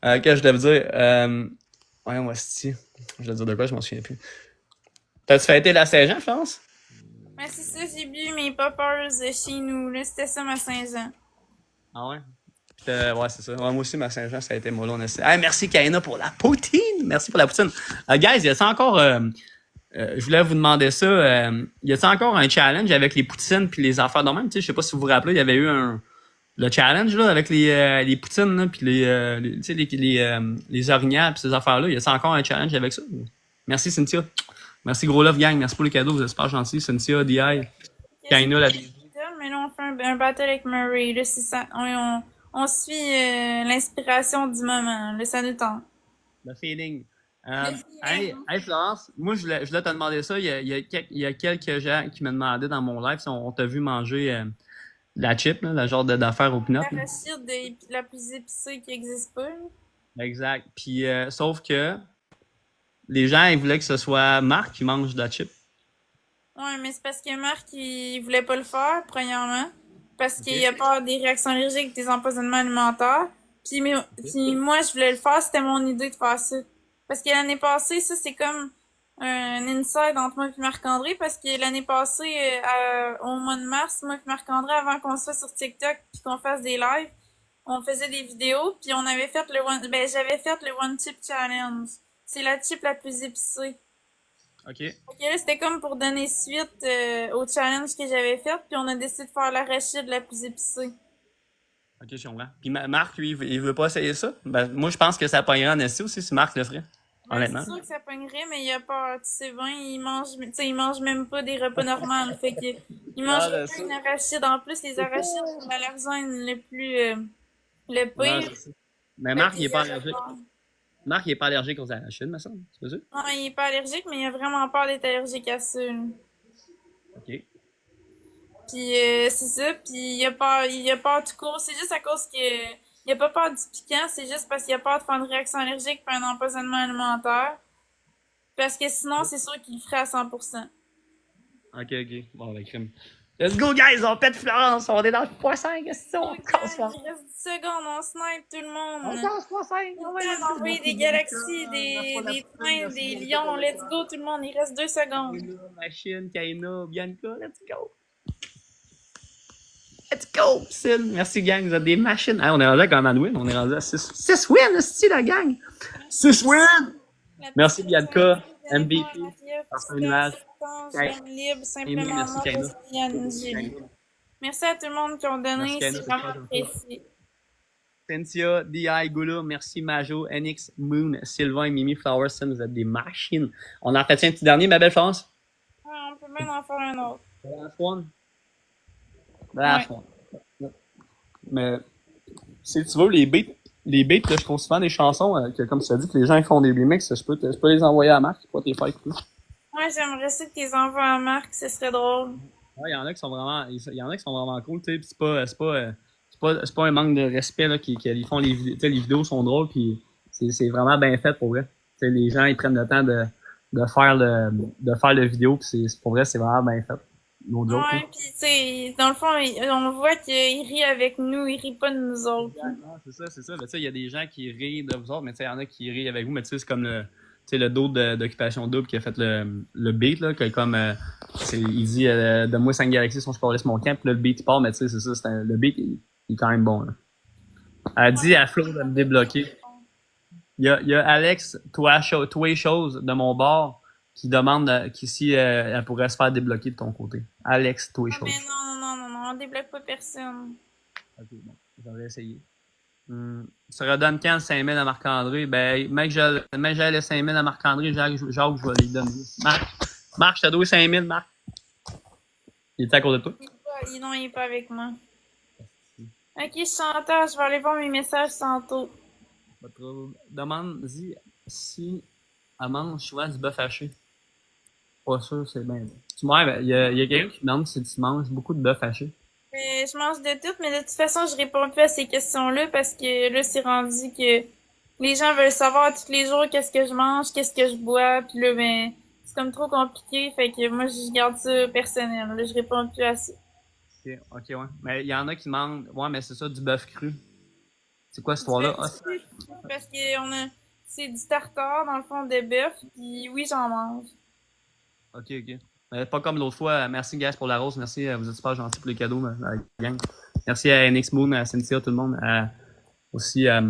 Qu'est-ce que je devais dire? Ouais, moi, c'est. Je vais dire de quoi, je m'en souviens plus. T'as-tu fêté la Saint-Jean, je pense? Ouais, c'est ça, j'ai bu mes poppers chez nous. Là, c'était ça ma Saint-Jean. Ah ouais? Ouais, c'est ça. Ouais, moi aussi, ma Saint-Jean, ça a été mollo. Hey, merci, Kaina, pour la poutine. Merci pour la poutine. Guys, y a-t-il encore. Je voulais vous demander ça. Y a-t-il encore un challenge avec les poutines puis les affaires de même? Tu sais, je sais pas si vous vous rappelez, il y avait eu le challenge là, avec les poutines là, puis tu sais, les orignales puis ces affaires-là. Y a-t-il encore un challenge avec ça? Merci, Cynthia. Merci, gros love, gang. Merci pour les cadeaux. Vous êtes super gentils. Cynthia, DI, Kaina, la Mais là, on fait un battle avec Murray. Là, c'est ça. On suit l'inspiration du moment. Là, ça nous tente. le feeling. Le feeling. Hey, Florence, moi, je voulais te demander ça. Il y a quelques gens qui me demandaient dans mon live si on t'a vu manger la chip, là, le genre d'affaire au peanut. La rachide la plus épicée qui existe pas. Là. Exact. Puis, sauf que les gens, ils voulaient que ce soit Marc qui mange de la chip. Ouais, mais c'est parce que Marc, il voulait pas le faire, premièrement. Parce qu'il a peur des réactions allergiques, des empoisonnements alimentaires. Puis moi, je voulais le faire, c'était mon idée de faire ça. Parce que l'année passée, ça, c'est comme un inside entre moi et Marc-André. Parce que l'année passée, au mois de mars, moi et Marc-André, avant qu'on soit sur TikTok puis qu'on fasse des lives, on faisait des vidéos. Puis on avait fait j'avais fait le One Chip Challenge. C'est la chip la plus épicée. OK. Ok, là, c'était comme pour donner suite au challenge que j'avais fait, puis on a décidé de faire l'arachide la plus épicée. OK, je comprends. Puis Marc, lui, il veut pas essayer ça? Ben, moi, je pense que ça pognerait en esti aussi si Marc le ferait. Honnêtement. C'est sûr que ça pognerait, mais il a peur. Tu sais bien, il mange même pas des repas normaux. Fait que, il mange pas une arachide. En plus, les arachides, c'est l'allergène le plus, le pire. Mais Marc, il est pas allergique. Marc, il est pas allergique aux arachides, me semble. C'est pas sûr? Non, il est pas allergique, mais il a vraiment peur d'être allergique à ça. Là. OK. Puis c'est ça, puis il a peur tout court. C'est juste à cause que il a pas peur du piquant, c'est juste parce qu'il a peur de faire une réaction allergique puis un empoisonnement alimentaire. Parce que sinon, c'est sûr qu'il le ferait à 100%. OK. Bon, ben, crime. Let's go, guys! On pète Florence! On est dans le x5, qu'est-ce que on casse Il reste 10 secondes, on snipe tout le monde. On casse x5! On envoie des galaxies, des trains, des lions. Let's go tout le monde, il reste 2 secondes. Machine, Kaina, Bianca, let's go! Let's go! Sid, merci gang, vous êtes des machines. Hey, on est rendu à combien de wins? On est rendu à 6 wins, c'est la gang! 6 wins! Merci Bianca, MVP, parce un nuage. Libre, simplement merci à tout le monde qui ont donné, c'est vraiment apprécié. Cynthia, D.I. Goula, merci Majo, NX, Moon, Sylvain et Mimi Flowerson, vous êtes des machines. On en fait un petit dernier, ma belle France? Ouais, on peut même en faire un autre. Last one. Mais, si tu veux, les beats, là, je trouve souvent des chansons, que, comme tu as dit, que les gens ils font des remixes, je peux les envoyer à Marc, pour tes faire écouter. Ouais, j'aimerais ça que tu les envoies à Marc, ce serait drôle. Ouais, il y en a qui sont vraiment cool, tu sais, c'est pas un manque de respect, là, qu'ils font les vidéos sont drôles, puis c'est vraiment bien fait, pour vrai. Tu sais, les gens, ils prennent le temps de faire le vidéo, puis pour vrai, c'est vraiment bien fait. Ouais, pis tu sais, dans le fond, on voit qu'il rit avec nous, il rit pas de nous autres. Non, c'est ça. Ben, tu sais, il y a des gens qui rient de vous autres, mais tu sais, il y en a qui rient avec vous, mais tu sais, c'est comme le dos d'Occupation Double qui a fait le beat, là, que comme, il dit, de moi 5 galaxies, si je laisse mon camp, puis là, le beat, il part, mais tu sais, c'est ça, le beat, il est quand même bon, là. Elle dit à Flo de me débloquer. Il y a Alex, toi chose de mon bord, qui demande si elle pourrait se faire débloquer de ton côté. Alex, toi chose. Mais non, on débloque pas personne. Ok, bon, j'aurais essayé. Tu redonnes quand le 5000 à Marc-André? Ben, mec, j'ai le 5000 à Marc-André, Jacques, je vais lui donner. Marc, je te dois 5000, Marc. Il était à côté de toi? Non, il est pas avec moi. Ok, chanteur, je vais aller voir mes messages tantôt. Demande-y si Elle mange souvent du bœuf haché. Pas sûr, c'est bien bon. Il y a quelqu'un qui demande si tu manges beaucoup de bœuf haché. Je mange de tout, mais de toute façon, je réponds plus à ces questions-là parce que là, c'est rendu que les gens veulent savoir tous les jours qu'est-ce que je mange, qu'est-ce que je bois, puis là, ben, c'est comme trop compliqué, fait que moi, je garde ça personnel. Là, je réponds plus à ça. Ok, ouais. Mais il y en a qui demandent, ouais, mais c'est ça, du bœuf cru. C'est quoi cette Du histoire-là? bœuf cru, parce que c'est du tartare dans le fond de bœuf, puis oui, j'en mange. Ok. Mais pas comme l'autre fois. Merci, guys, pour la rose. Merci, vous êtes super gentils pour les cadeaux, la gang. Merci à NX Moon, à Cynthia, tout le monde. Aussi, la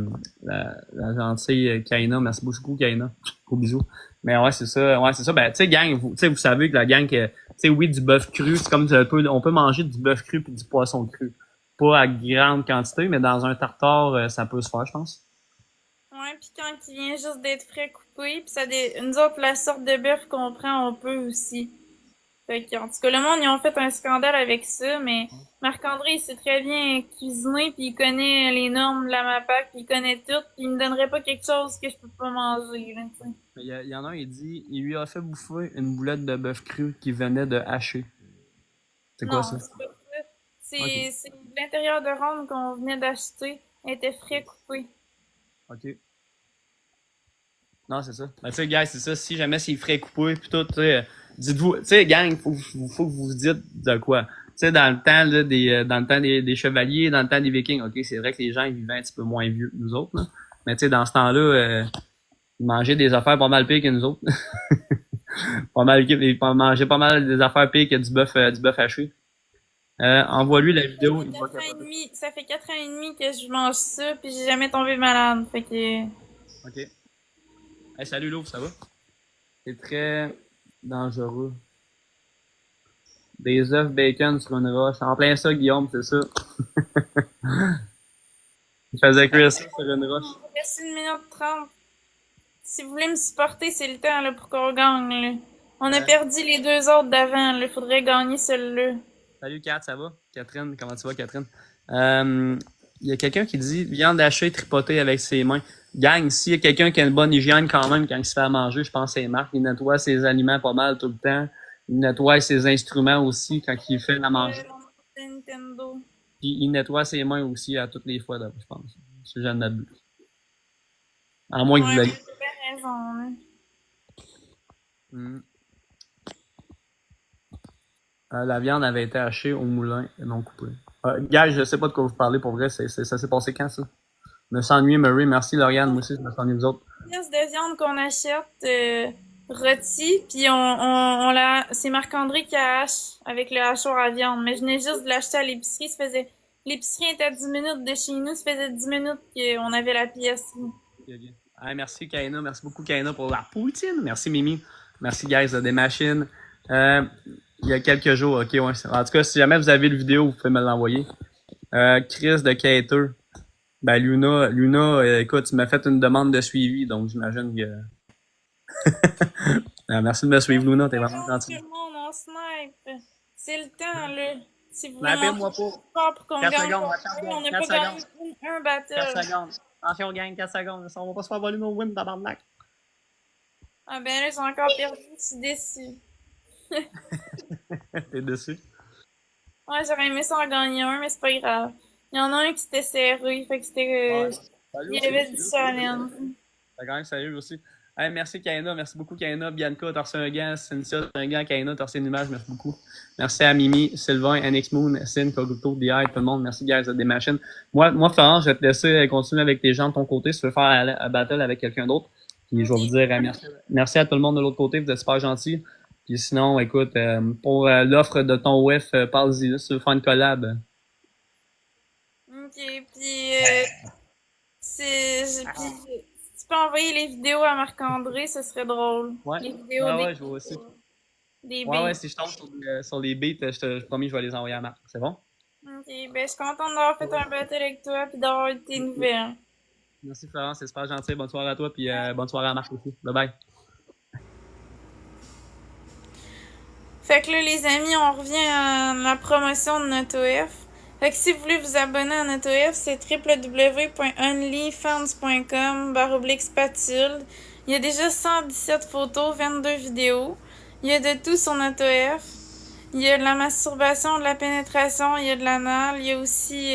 gentille Kaina. Merci beaucoup, Kaina. Gros bisous. Mais ouais, c'est ça. Ben, tu sais, gang, vous savez que la gang, tu sais, oui, du bœuf cru, c'est comme on peut manger du bœuf cru puis du poisson cru. Pas à grande quantité, mais dans un tartare, ça peut se faire, je pense. Ouais, puis quand il vient juste d'être frais coupé, puis nous autres, la sorte de bœuf qu'on prend, on peut aussi. Fait que, en tout cas, le monde, ils ont fait un scandale avec ça, mais Marc-André, il sait très bien cuisiner, puis il connaît les normes de la MAPAC, puis il connaît tout, puis il me donnerait pas quelque chose que je peux pas manger, là, tu sais. Il y en a un, il dit, il lui a fait bouffer une boulette de bœuf cru qui venait de hacher. C'est quoi ça? Non, c'est pas ça. C'est de l'intérieur de ronde qu'on venait d'acheter. Elle était frais coupée. Ok. Non, c'est ça. Ben, tu sais, gars, c'est ça. Si jamais c'est frais coupé, puis tout, tu sais, dites-vous, tu sais, gang, faut que vous vous dites de quoi. Tu sais, dans le temps, là, dans le temps des chevaliers, dans le temps des vikings, ok, c'est vrai que les gens, ils vivaient un petit peu moins vieux que nous autres, là. Mais tu sais, dans ce temps-là, ils mangeaient des affaires pas mal pires que nous autres. Ils mangeaient pas mal des affaires pires que du bœuf haché. Envoie-lui la vidéo. Ça fait 4 ans et demi que je mange ça, puis j'ai jamais tombé malade. Fait que... Ok. Hey, salut Louvre, ça va? C'est très dangereux. Des œufs bacon sur une roche. En plein ça, Guillaume, c'est ça. Il faisait cuire ça sur une roche. Reste 1 minute 30. Si vous voulez me supporter, c'est le temps là, pour qu'on gagne. Là. On a perdu les 2 autres d'avant. Il faudrait gagner celle-là. Salut Kat, ça va? Catherine, comment tu vas, Catherine? Il y a quelqu'un qui dit viande hachée tripotée avec ses mains. Gang, s'il y a quelqu'un qui a une bonne hygiène quand même quand il se fait à manger, je pense que c'est Marc. Il nettoie ses aliments pas mal tout le temps. Il nettoie ses instruments aussi quand il fait la manger. Nintendo. Puis il nettoie ses mains aussi à toutes les fois, là, je pense. Si je n'abuse. À moins que vous ayez. T'as raison, hein. La viande avait été hachée au moulin et non coupée. Gars, je sais pas de quoi vous parlez pour vrai. Ça s'est passé quand, ça? Je me sens ennuyé, Murray. Merci, Lauriane. Moi aussi, je me sens ennuyé, vous autres. Pièce de viande qu'on achète rôtie, puis c'est Marc-André qui hache avec le hachoir à viande. Mais je venais juste de l'acheter à l'épicerie. L'épicerie était à 10 minutes de chez nous. Ça faisait 10 minutes qu'on avait la pièce. Okay. Hey, merci, Kaina. Merci beaucoup, Kaina, pour la poutine. Merci, Mimi. Merci, guys, des machines. Il y a quelques jours, ok, ouais. En tout cas, si jamais vous avez le vidéo, vous pouvez me l'envoyer. Chris de Cater. Ben, Luna, écoute, tu m'as fait une demande de suivi, donc j'imagine que... Merci de me suivre, Luna, t'es vraiment gentil. Tout le monde, on snipe. C'est le temps, là. Si vous Snipez-moi pas. pour qu'on 4 gagne, secondes, on n'a 4 pas gagné secondes. un battle. 4 secondes. Attention, gang, 4 secondes. On va pas se faire voler nos wins, tabarnak. Ah ben là, ils sont encore perdus, je suis déçue. T'es dessus? Ouais, j'aurais aimé ça en gagner un, mais c'est pas grave. Il y en a un qui était serré, fait que c'était... il y avait du challenge. C'est quand même sérieux aussi. Hey, merci Kaina, merci beaucoup Kaina. Bianca, t'as reçu un gant. Cynthia, t'as un gant. Kaina, t'as reçu une image, merci beaucoup. Merci à Mimi, Sylvain, NX Moon, Sin, Koguto, DI, tout le monde. Merci guys, des machines. Moi, Florence, je vais te laisser continuer avec tes gens de ton côté si tu veux faire un battle avec quelqu'un d'autre. Puis je vais vous dire merci à tout le monde de l'autre côté, vous êtes super gentils. Puis sinon, écoute, pour l'offre de ton WEF, parle-y, si tu veux faire une collab. Ok, puis si tu peux envoyer les vidéos à Marc-André, ce serait drôle. Ouais, les vidéos je vois aussi. Des beats. Ouais, si je tombe sur les beats, je promis, je vais les envoyer à Marc. C'est bon? Ok, ben je suis contente d'avoir fait un battle avec toi puis d'avoir eu tes nouvelles. Merci Florence, c'est super gentil. Bonne soirée à toi, puis bonne soirée à Marc aussi. Bye bye. Fait que là, les amis, on revient à la promotion de NotoF. Fait que si vous voulez vous abonner à NotoF, c'est www.onlyfans.com/spatule. Il y a déjà 117 photos, 22 vidéos. Il y a de tout sur notre OF. Il y a de la masturbation, de la pénétration, il y a de l'anal. Il y a aussi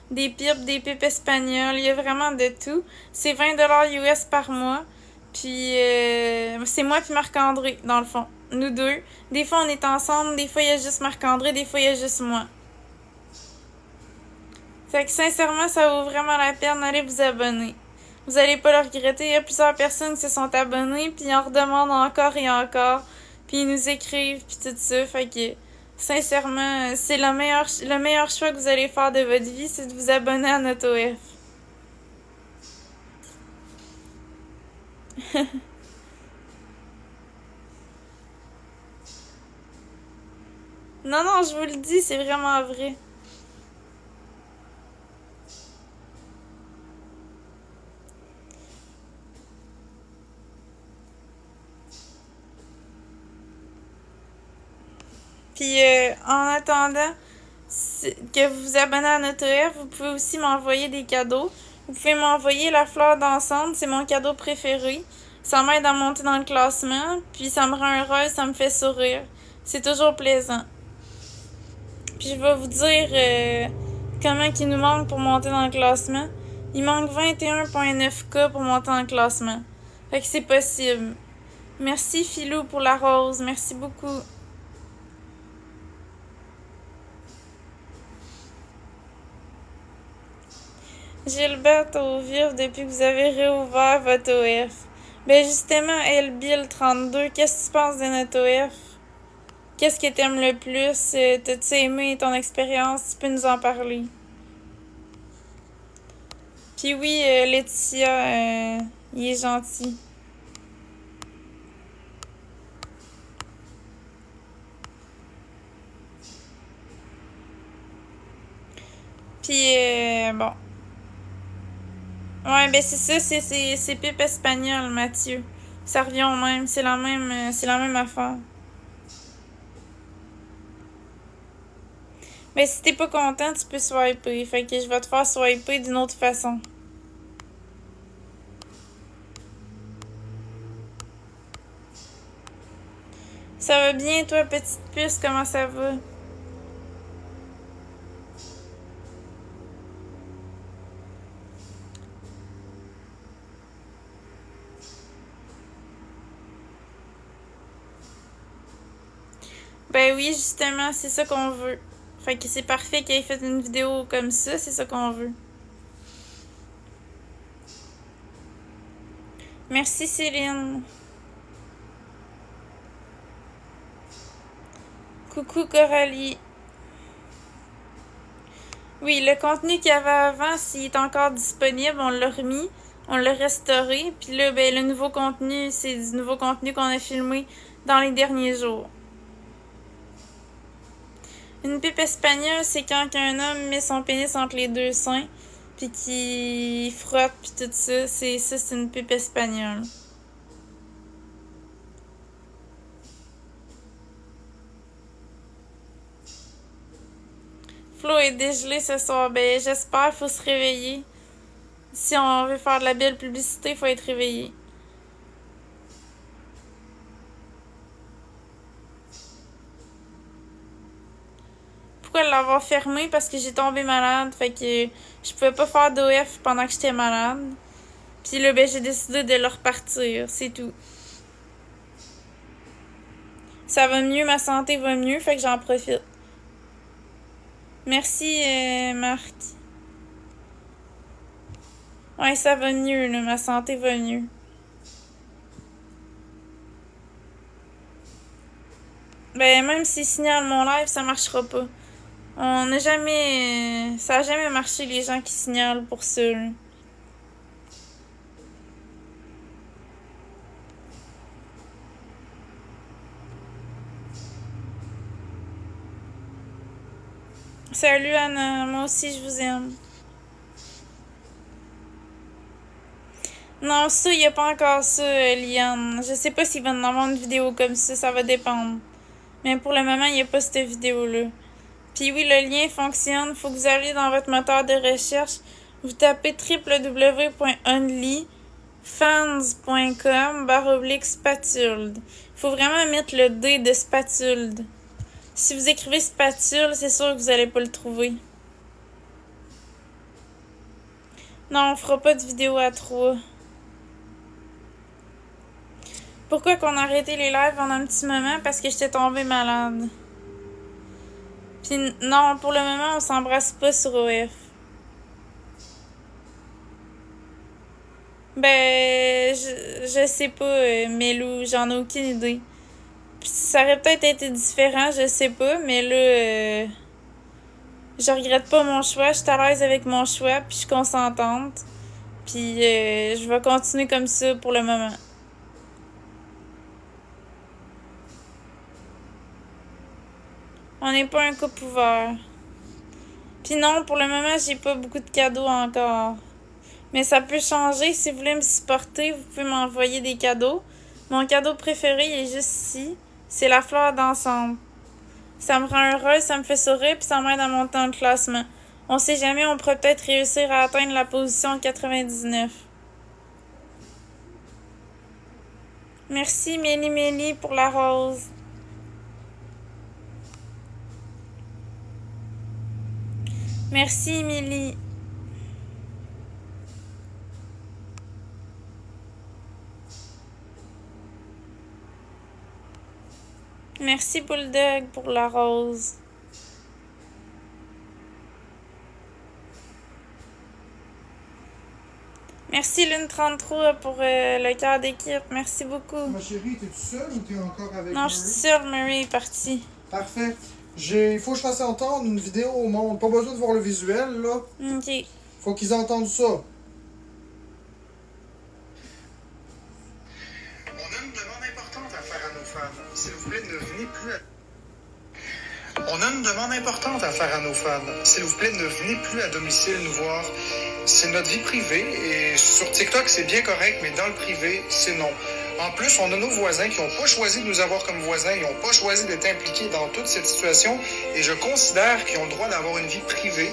des pipes espagnoles. Il y a vraiment de tout. C'est 20$ US par mois. Puis c'est moi puis Marc-André, dans le fond. Nous deux. Des fois, on est ensemble. Des fois, il y a juste Marc-André. Des fois, il y a juste moi. Fait que sincèrement, ça vaut vraiment la peine d'aller vous abonner. Vous allez pas le regretter. Il y a plusieurs personnes qui se sont abonnées, puis ils en redemandent encore et encore. Puis ils nous écrivent, puis tout ça. Fait que, sincèrement, c'est le meilleur choix que vous allez faire de votre vie, c'est de vous abonner à notre OF. Non, non, je vous le dis, c'est vraiment vrai. Puis en attendant que vous vous abonnez à notre OF, vous pouvez aussi m'envoyer des cadeaux. Vous pouvez m'envoyer la fleur d'encens, c'est mon cadeau préféré. Ça m'aide à monter dans le classement, puis ça me rend heureuse, ça me fait sourire. C'est toujours plaisant. Puis je vais vous dire comment il nous manque pour monter dans le classement. Il manque 21,9K pour monter dans le classement. Fait que c'est possible. Merci Philou pour la rose, merci beaucoup. Gilbert au vif depuis que vous avez réouvert votre OF. Ben justement, Elbill32, qu'est-ce que tu penses de notre OF? Qu'est-ce que t'aimes le plus? T'as-tu aimé ton expérience? Tu peux nous en parler. Puis oui, Laetitia, il est gentil. Puis bon. Ouais, ben c'est ça, c'est pipe espagnol, Mathieu. Ça revient au même, c'est la même affaire. Mais si t'es pas content, tu peux swiper. Fait que je vais te faire swiper d'une autre façon. Ça va bien, toi, petite puce? Comment ça va? Ben oui, justement, c'est ça qu'on veut. Fait que c'est parfait qu'il ait fait une vidéo comme ça, c'est ça qu'on veut. Merci Céline. Coucou Coralie. Oui, le contenu qu'il y avait avant, s'il est encore disponible, on l'a remis, on l'a restauré. Puis là, ben le nouveau contenu, c'est du nouveau contenu qu'on a filmé dans les derniers jours. Une pipe espagnole, c'est quand un homme met son pénis entre les deux seins, puis qu'il frotte, puis tout ça. C'est une pipe espagnole. Flo est dégelé ce soir. Ben, j'espère, faut se réveiller. Si on veut faire de la belle publicité, faut être réveillé. Pourquoi l'avoir fermé? Parce que j'ai tombé malade. Fait que je pouvais pas faire d'OF pendant que j'étais malade. Puis là, ben, j'ai décidé de le repartir. C'est tout. Ça va mieux, ma santé va mieux, fait que j'en profite. Merci, Marc. Ouais, ça va mieux, là. Ma santé va mieux. Ben, même s'il signale mon live, ça marchera pas. On n'a jamais... ça a jamais marché, les gens qui signalent pour ça, là. Salut Anna, moi aussi je vous aime. Non, ça, y a pas encore ça, Liane. Je sais pas s'il va en avoir une vidéo comme ça va dépendre. Mais pour le moment, y a pas cette vidéo-là. Puis oui, le lien fonctionne. Faut que vous alliez dans votre moteur de recherche. Vous tapez www.only. fans.com/spatulde. Faut vraiment mettre le D de spatulde. Si vous écrivez spatule, c'est sûr que vous allez pas le trouver. Non, on fera pas de vidéo à 3. Pourquoi qu'on a arrêté les lives pendant un petit moment? Parce que j'étais tombée malade. Puis non, pour le moment, on s'embrasse pas sur OF. Ben, je sais pas, Melou, j'en ai aucune idée. Puis ça aurait peut-être été différent, je sais pas, mais là, je regrette pas mon choix, je suis à l'aise avec mon choix, puis je suis consentante. Puis je vais continuer comme ça pour le moment. On n'est pas un couple ouvert. Puis non, pour le moment, j'ai pas beaucoup de cadeaux encore. Mais ça peut changer. Si vous voulez me supporter, vous pouvez m'envoyer des cadeaux. Mon cadeau préféré, il est juste ici. C'est la fleur dansante. Ça me rend heureuse, ça me fait sourire, puis ça m'aide à monter dans le classement. On sait jamais, on pourrait peut-être réussir à atteindre la position 99. Merci, Mélie, pour la rose. Merci, Émilie. Merci, Bulldog, pour la rose. Merci, Lune33, pour le cœur d'équipe. Merci beaucoup. Ma chérie, t'es-tu seule ou t'es encore avec Non, Murray? je suis sûre, Murray est partie. Parfait. Il faut que je fasse entendre une vidéo au monde. Pas besoin de voir le visuel, là. Ok. Faut qu'ils entendent ça. On a une demande importante à faire à nos fans. S'il vous plaît, ne venez plus On a une demande importante à faire à nos fans. S'il vous plaît, ne venez plus à domicile nous voir. C'est notre vie privée et sur TikTok, c'est bien correct, mais dans le privé, c'est non. En plus, on a nos voisins qui n'ont pas choisi de nous avoir comme voisins, ils n'ont pas choisi d'être impliqués dans toute cette situation et je considère qu'ils ont le droit d'avoir une vie privée.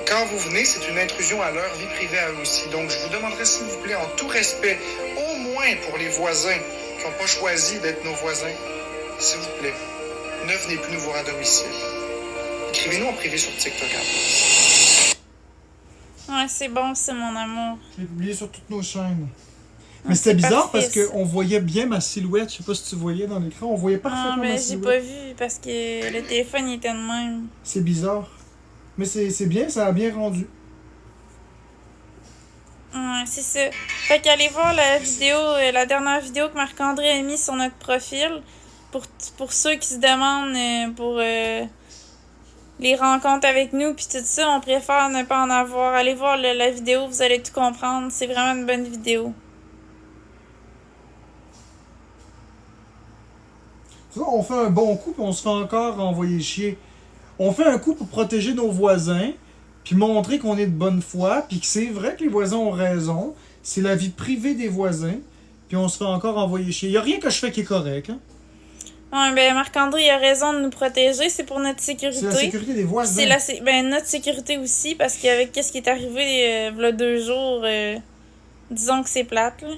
Quand vous venez, c'est une intrusion à leur vie privée à eux aussi. Donc, je vous demanderai, s'il vous plaît, en tout respect, au moins pour les voisins qui n'ont pas choisi d'être nos voisins, s'il vous plaît, ne venez plus nous voir à domicile. Écrivez-nous en privé sur TikTok en plus. Ouais, c'est bon, c'est mon amour. Je l'ai publié sur toutes nos chaînes. Ah, Mais c'était c'est bizarre parfait, parce qu'on voyait bien ma silhouette. Je sais pas si tu voyais dans l'écran. On voyait Ah, parfaitement ben ma j'ai silhouette. pas vu parce que le téléphone il était de même. C'est bizarre. Mais c'est bien, ça a bien rendu. Ouais, c'est ça. Fait qu'allez voir la vidéo, la dernière vidéo que Marc-André a mis sur notre profil. Pour ceux qui se demandent pour les rencontres avec nous puis tout ça, on préfère ne pas en avoir. Allez voir la vidéo, vous allez tout comprendre. C'est vraiment une bonne vidéo. Tu vois, on fait un bon coup puis on se fait encore envoyer chier. On fait un coup pour protéger nos voisins, puis montrer qu'on est de bonne foi, puis que c'est vrai que les voisins ont raison. C'est la vie privée des voisins, puis on se fait encore envoyer chier. Y a rien que je fais qui est correct, hein? Ouais, ben Marc-André a raison de nous protéger, c'est pour notre sécurité. C'est la sécurité des voisins. C'est notre sécurité aussi, parce qu'avec qu'est-ce qui est arrivé v'là 2 jours, disons que c'est plate, là.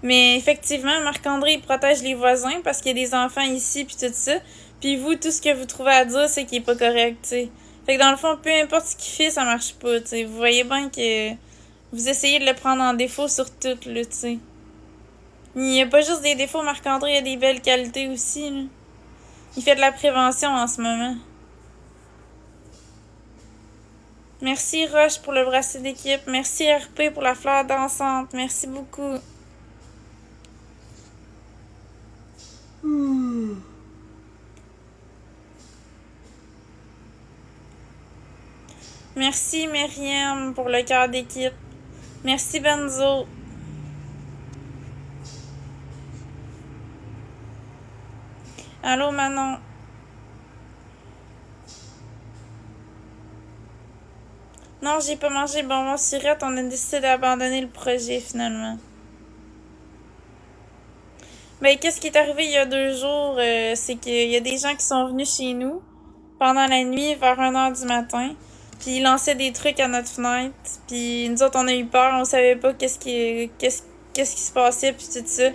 Mais effectivement, Marc-André il protège les voisins parce qu'il y a des enfants ici puis tout ça. Puis vous, tout ce que vous trouvez à dire, c'est qu'il est pas correct, tu sais. Fait que dans le fond, peu importe ce qu'il fait, ça marche pas, tu sais. Vous voyez bien que vous essayez de le prendre en défaut sur tout, là, tu sais. Il y a pas juste des défauts, Marc-André, il y a des belles qualités aussi, là. Il fait de la prévention en ce moment. Merci Roche pour le bracelet d'équipe. Merci RP pour la fleur dansante. Merci beaucoup. Merci Myriam pour le cœur d'équipe. Merci Benzo. Allô Manon. Non, j'ai pas mangé bonbon surette. On a décidé d'abandonner le projet finalement. Ben, qu'est-ce qui est arrivé il y a 2 jours? C'est qu'il y a des gens qui sont venus chez nous pendant la nuit vers 1h du matin. Puis ils lançaient des trucs à notre fenêtre. Puis nous autres, on a eu peur. On savait pas qu'est-ce qu'est-ce qui se passait, puis tout ça.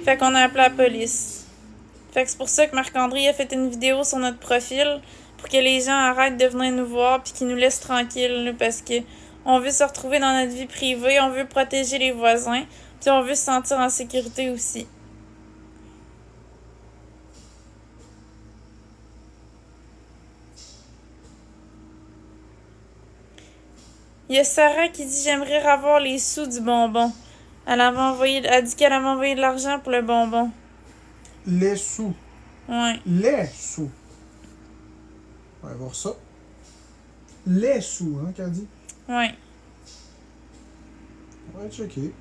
Fait qu'on a appelé la police. Fait que c'est pour ça que Marc-André a fait une vidéo sur notre profil pour que les gens arrêtent de venir nous voir puis qu'ils nous laissent tranquilles, là, parce que on veut se retrouver dans notre vie privée, on veut protéger les voisins, puis on veut se sentir en sécurité aussi. Il y a Sarah qui dit « J'aimerais avoir les sous du bonbon. » Elle dit qu'elle avait envoyé de l'argent pour le bonbon. Les sous. Ouais. Les sous. On va voir ça. Les sous, hein, qu'elle dit? Ouais. On va checker.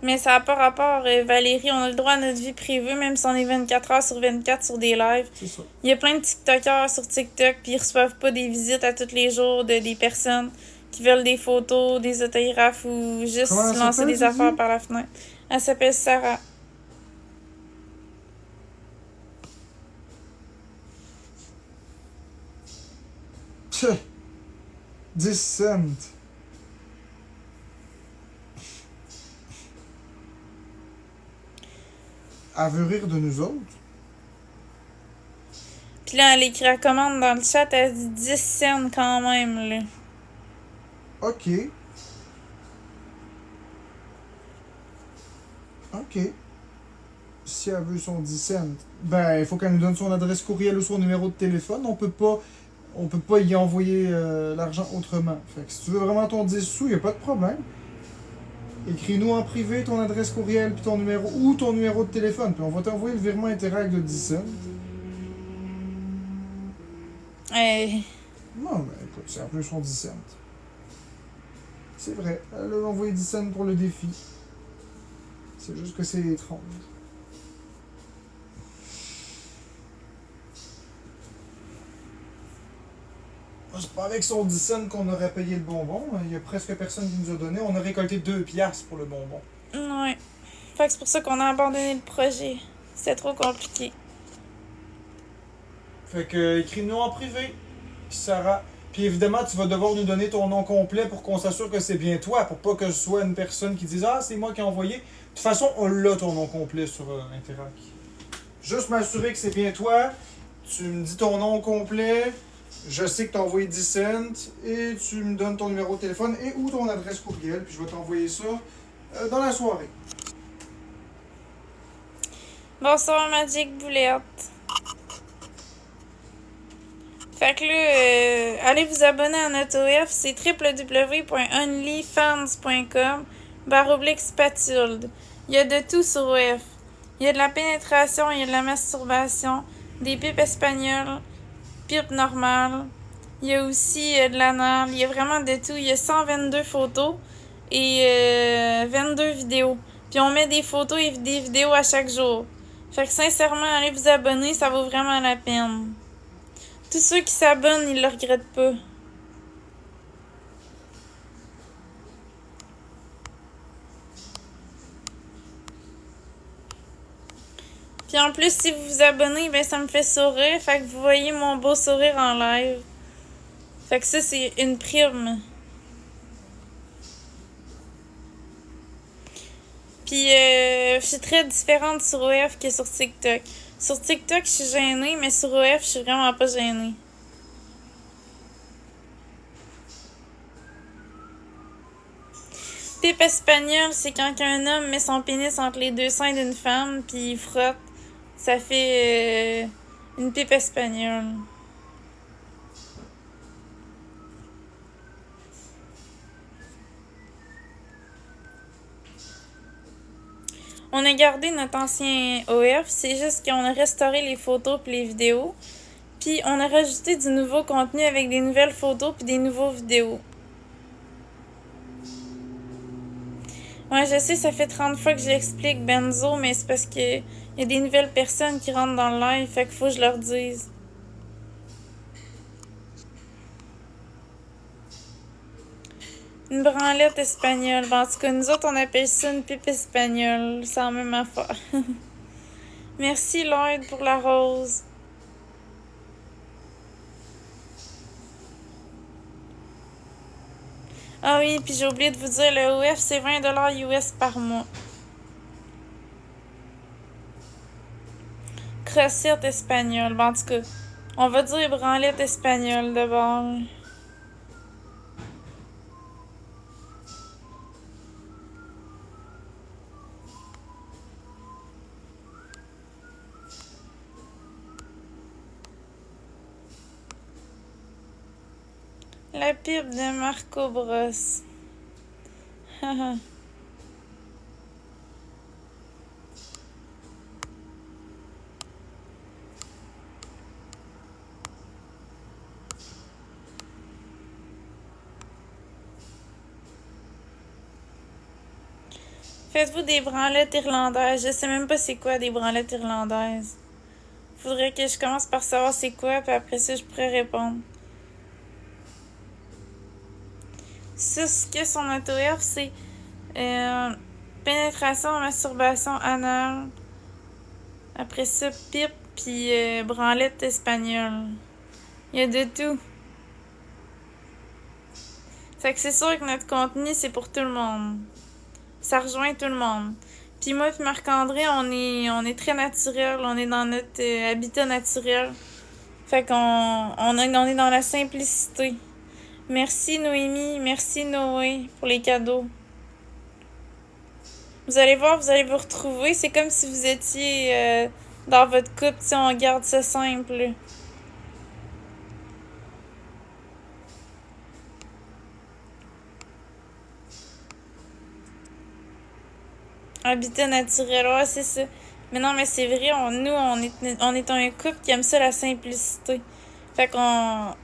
Mais ça n'a pas rapport, Valérie. On a le droit à notre vie privée, même si on est 24 heures sur 24 sur des lives. C'est ça. Il y a plein de TikTokers sur TikTok, puis ils reçoivent pas des visites à tous les jours de des personnes qui veulent des photos, des autographes ou juste lancer des affaires par la fenêtre. Elle s'appelle Sarah. Tchè. 10 cents. Elle veut rire de nous autres? Puis là, elle écrit la commande dans le chat, elle dit 10 cents quand même, là. OK. OK. Si elle veut son 10 cents, ben, il faut qu'elle nous donne son adresse courriel ou son numéro de téléphone. On peut pas y envoyer l'argent autrement. Fait que si tu veux vraiment ton 10 sous, il a pas de problème. Écris-nous en privé ton adresse courriel puis ton numéro ou ton numéro de téléphone. Puis on va t'envoyer le virement Interact de 10 cents. Non, ben écoute, c'est un peu son 10 cents. C'est vrai, elle a envoyé 10 cents pour le défi. C'est juste que c'est étrange. C'est pas avec son 10 cents qu'on aurait payé le bonbon. Il y a presque personne qui nous a donné. On a récolté 2 piastres pour le bonbon. Ouais. Fait que c'est pour ça qu'on a abandonné le projet. C'était trop compliqué. Fait que écris-nous en privé, Sarah. Puis évidemment, tu vas devoir nous donner ton nom complet pour qu'on s'assure que c'est bien toi, pour pas que je sois une personne qui dise « Ah, c'est moi qui ai envoyé ». De toute façon, on l'a ton nom complet sur Interact. Juste m'assurer que c'est bien toi. Tu me dis ton nom complet. Je sais que tu as envoyé 10 cents. Et tu me donnes ton numéro de téléphone et ou ton adresse courriel. Puis je vais t'envoyer ça dans la soirée. Bonsoir, Magic Boulette. Fait que là, allez vous abonner à notre OF, c'est www.onlyfans.com/spatule. Il y a de tout sur OF. Il y a de la pénétration, il y a de la masturbation, des pipes espagnoles, pipes normales. Il y a aussi de l'anal, il y a vraiment de tout. Il y a 122 photos et 22 vidéos. Puis on met des photos et des vidéos à chaque jour. Fait que sincèrement, allez vous abonner, ça vaut vraiment la peine. Tous ceux qui s'abonnent, ils le regrettent pas. Puis en plus, si vous vous abonnez, ben ça me fait sourire. Fait que vous voyez mon beau sourire en live. Fait que ça, c'est une prime. Puis je suis très différente sur OF que sur TikTok. Sur TikTok, je suis gênée, mais sur OF, je suis vraiment pas gênée. Pipe espagnole, c'est quand un homme met son pénis entre les deux seins d'une femme, puis il frotte. Ça fait une pipe espagnole. On a gardé notre ancien OF, c'est juste qu'on a restauré les photos puis les vidéos. Puis on a rajouté du nouveau contenu avec des nouvelles photos puis des nouveaux vidéos. Ouais, je sais, ça fait 30 fois que je l'explique, Benzo, mais c'est parce que y a des nouvelles personnes qui rentrent dans le live, fait qu'il faut que je leur dise. Une branlette espagnole. Ben, en tout cas, nous autres, on appelle ça une pipe espagnole. C'est la même affaire. Merci, Lloyd, pour la rose. Ah oui, puis j'ai oublié de vous dire, le OF, c'est 20$ US par mois. Recette espagnole. Ben, en tout cas, on va dire branlette espagnole d'abord. La pipe de Marco Bros. Faites-vous des branlettes irlandaises? Je sais même pas c'est quoi des branlettes irlandaises. Faudrait que je commence par savoir c'est quoi, puis après ça, je pourrais répondre. Ça, ce que son auto-F, c'est pénétration, masturbation anale. Après ça, pipe, puis branlette espagnole. Il y a de tout. Fait que c'est sûr que notre contenu, c'est pour tout le monde. Ça rejoint tout le monde. Puis moi et Marc-André, on est très naturel. On est dans notre habitat naturel. Fait qu'on est dans la simplicité. Merci Noémie, merci Noé pour les cadeaux. Vous allez voir, vous allez vous retrouver. C'est comme si vous étiez dans votre couple. Si on garde ça simple. Habitat naturel, ouais, c'est ça. Mais non, mais c'est vrai, on est un couple qui aime ça, la simplicité. Fait qu'on...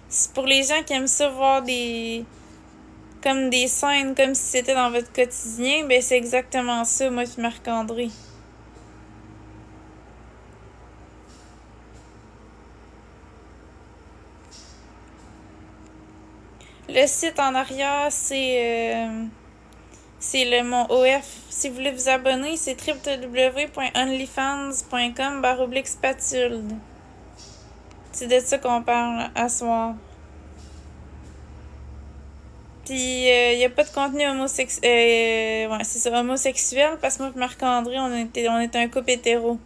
C'est pour les gens qui aiment ça voir comme des scènes, comme si c'était dans votre quotidien, ben c'est exactement ça, moi puis Marc-André. Le site en arrière, c'est mon OF. Si vous voulez vous abonner, c'est www.onlyfans.com/spatule. C'est de ça qu'on parle à soir. Puis, il n'y a pas de contenu homosexuel. Ouais, c'est ça, homosexuel, parce que moi et Marc-André, on est un couple hétéro.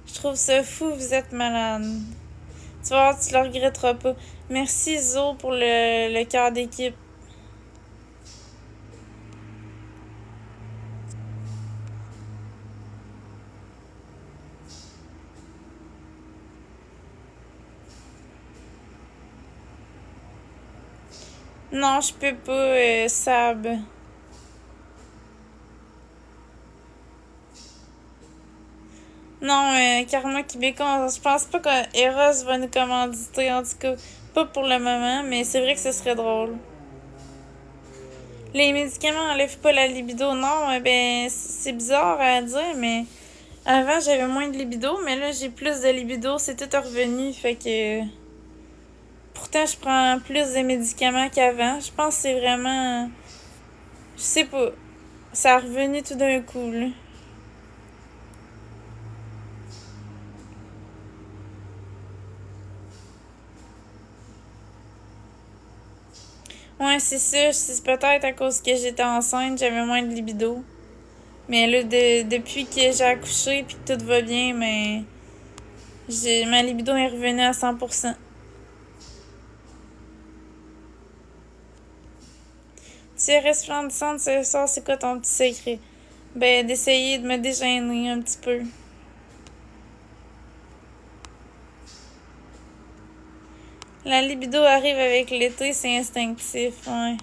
Je trouve ça fou, vous êtes malade. Tu vas voir, tu le regretteras pas. Merci Zo pour le cœur d'équipe. Non, je peux pas, Sab. Non, Karma Québécois, je pense pas que Eros va nous commanditer, en tout cas. Pas pour le moment, mais c'est vrai que ce serait drôle. Les médicaments enlèvent pas la libido, non, ben, c'est bizarre à dire, mais avant j'avais moins de libido, mais là j'ai plus de libido, c'est tout revenu, fait que... Pourtant, je prends plus de médicaments qu'avant. Je pense que c'est vraiment... Je sais pas. Ça a revenu tout d'un coup, là. Ouais, c'est ça. C'est peut-être à cause que j'étais enceinte, j'avais moins de libido. Mais là, depuis que j'ai accouché puis que tout va bien, mais... Ma libido est revenue à 100%. Tu es resplendissante ce soir, c'est quoi ton petit secret? Ben, d'essayer de me dégêner un petit peu. La libido arrive avec l'été, c'est instinctif, ouais.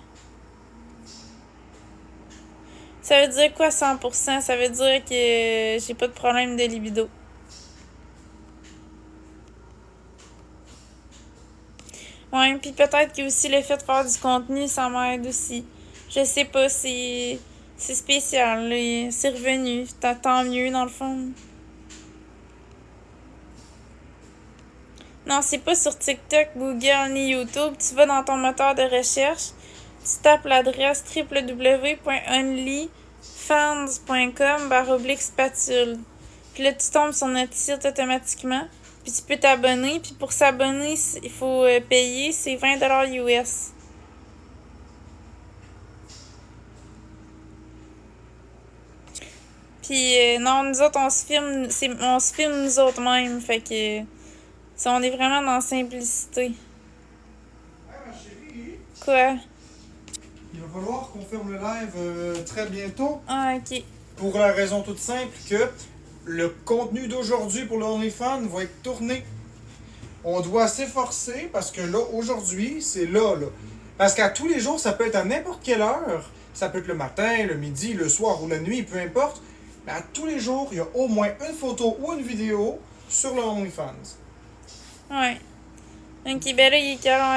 Ça veut dire quoi 100%? Ça veut dire que j'ai pas de problème de libido. Ouais, puis peut-être que aussi le fait de faire du contenu, ça m'aide aussi. Je sais pas, c'est spécial, là. C'est revenu. Tant mieux, dans le fond. Non, c'est pas sur TikTok, Google ni YouTube. Tu vas dans ton moteur de recherche, tu tapes l'adresse www.onlyfans.com/spatule. Puis là, tu tombes sur notre site automatiquement. Puis tu peux t'abonner. Puis pour s'abonner, il faut payer. C'est 20$ US. Puis non, nous autres, on se filme nous autres mêmes. Fait que ça, on est vraiment dans la simplicité. Hey, ma chérie, Quoi? il va falloir qu'on ferme le live très bientôt. Ah, ok. Pour la raison toute simple que le contenu d'aujourd'hui pour le OnlyFans va être tourné. On doit s'efforcer parce que là, aujourd'hui, c'est là. Parce qu'à tous les jours, ça peut être à n'importe quelle heure. Ça peut être le matin, le midi, le soir ou la nuit, peu importe. Mais à tous les jours, il y a au moins une photo ou une vidéo sur le OnlyFans. Ouais. Ok, ben là,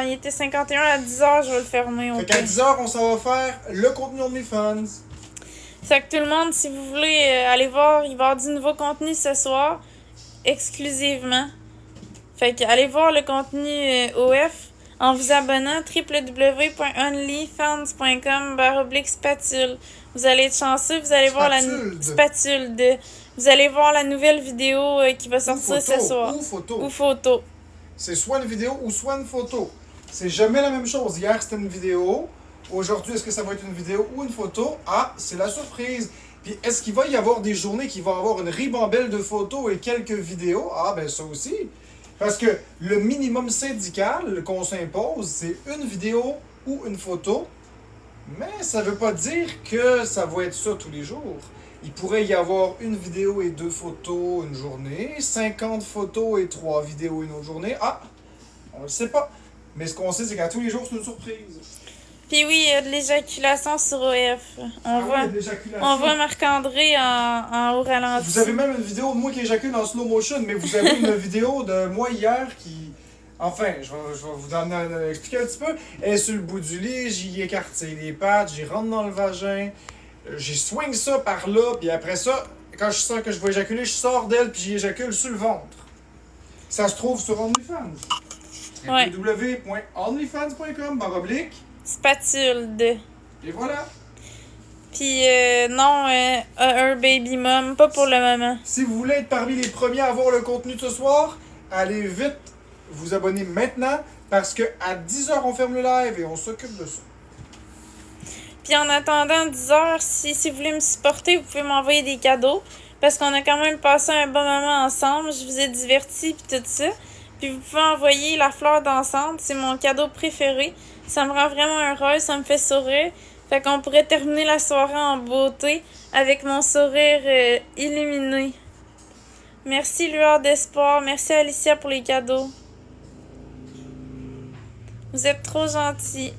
il était 51 à 10h, je vais le fermer. Fait Ok. qu'à 10h, on s'en va faire le contenu OnlyFans. Fait que tout le monde, si vous voulez aller voir, il va y avoir du nouveau contenu ce soir, exclusivement. Fait que allez voir le contenu OF en vous abonnant www.onlyfans.com/spatule. Vous allez être chanceux, vous allez voir vous allez voir la nouvelle vidéo qui va sortir ce soir. Ou photo. C'est soit une vidéo ou soit une photo. C'est jamais la même chose. Hier, c'était une vidéo. Aujourd'hui, est-ce que ça va être une vidéo ou une photo? Ah, c'est la surprise. Puis, est-ce qu'il va y avoir des journées qui vont avoir une ribambelle de photos et quelques vidéos? Ah, ben ça aussi. Parce que le minimum syndical qu'on s'impose, c'est une vidéo ou une photo. Mais ça veut pas dire que ça va être ça tous les jours. Il pourrait y avoir une vidéo et 2 photos une journée, 50 photos et 3 vidéos une autre journée. Ah, on le sait pas. Mais ce qu'on sait, c'est qu'à tous les jours, c'est une surprise. Puis oui, il y a de l'éjaculation sur OF. On Oui, voit de l'éjaculation. on voit Marc-André en haut ralenti. Vous avez même une vidéo de moi qui éjacule en slow motion, mais vous avez une vidéo de moi hier qui... Enfin, je vais vous expliquer un petit peu. Elle est sur le bout du lit, j'y écarte les pattes, j'y rentre dans le vagin, j'y swing ça par là, puis après ça, quand je sens que je vais éjaculer, je sors d'elle, puis j'y éjacule sur le ventre. Ça se trouve sur OnlyFans. Ouais. www.onlyfans.com/. Spatule de. Et voilà. Puis non, un baby mom, pas pour le moment. Si vous voulez être parmi les premiers à voir le contenu de ce soir, allez vite vous abonner maintenant parce que à 10h on ferme le live et on s'occupe de ça. Puis en attendant 10h, si vous voulez me supporter, vous pouvez m'envoyer des cadeaux. Parce qu'on a quand même passé un bon moment ensemble. Je vous ai divertis puis tout ça. Puis vous pouvez envoyer la fleur d'ensemble. C'est mon cadeau préféré. Ça me rend vraiment heureuse, ça me fait sourire. Fait qu'on pourrait terminer la soirée en beauté avec mon sourire illuminé. Merci Lueur d'espoir. Merci Alicia pour les cadeaux. Vous êtes trop gentils.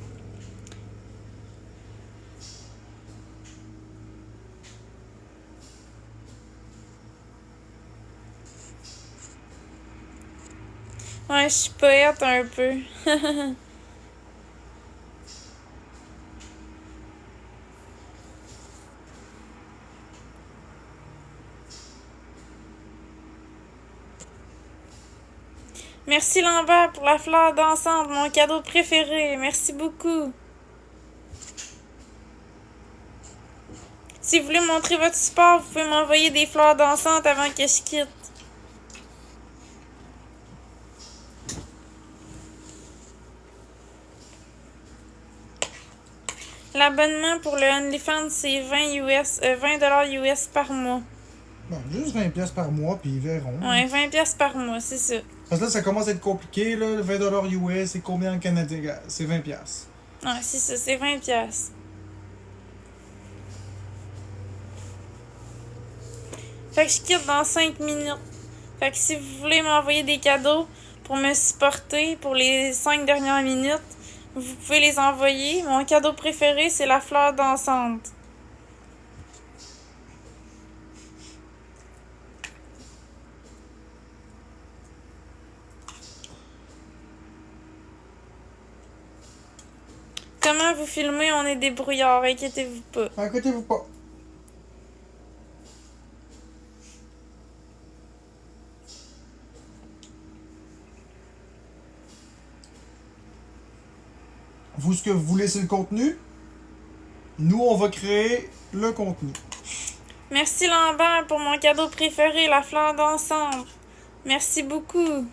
Ouais, je suis poète un peu. Merci Lambert pour la fleur dansante, mon cadeau préféré. Merci beaucoup. Si vous voulez montrer votre support, vous pouvez m'envoyer des fleurs dansantes avant que je quitte. L'abonnement pour le OnlyFans, c'est 20$ US par mois. Bon, juste 20$ par mois, puis ils verront. Ouais, 20$ par mois, c'est ça. Parce que là, ça commence à être compliqué, là. Le 20$ US, c'est combien en canadien? C'est 20$. Ouais, c'est ça, c'est 20$. Fait que je quitte dans 5 minutes. Fait que si vous voulez m'envoyer des cadeaux pour me supporter pour les 5 dernières minutes, vous pouvez les envoyer. Mon cadeau préféré, c'est la fleur dansante. Comment vous filmez? On est débrouillards, inquiétez-vous pas. Inquiétez-vous pas. Vous, ce que vous voulez, c'est le contenu. Nous, on va créer le contenu. Merci Lambert pour mon cadeau préféré, la fleur dansante. Merci beaucoup.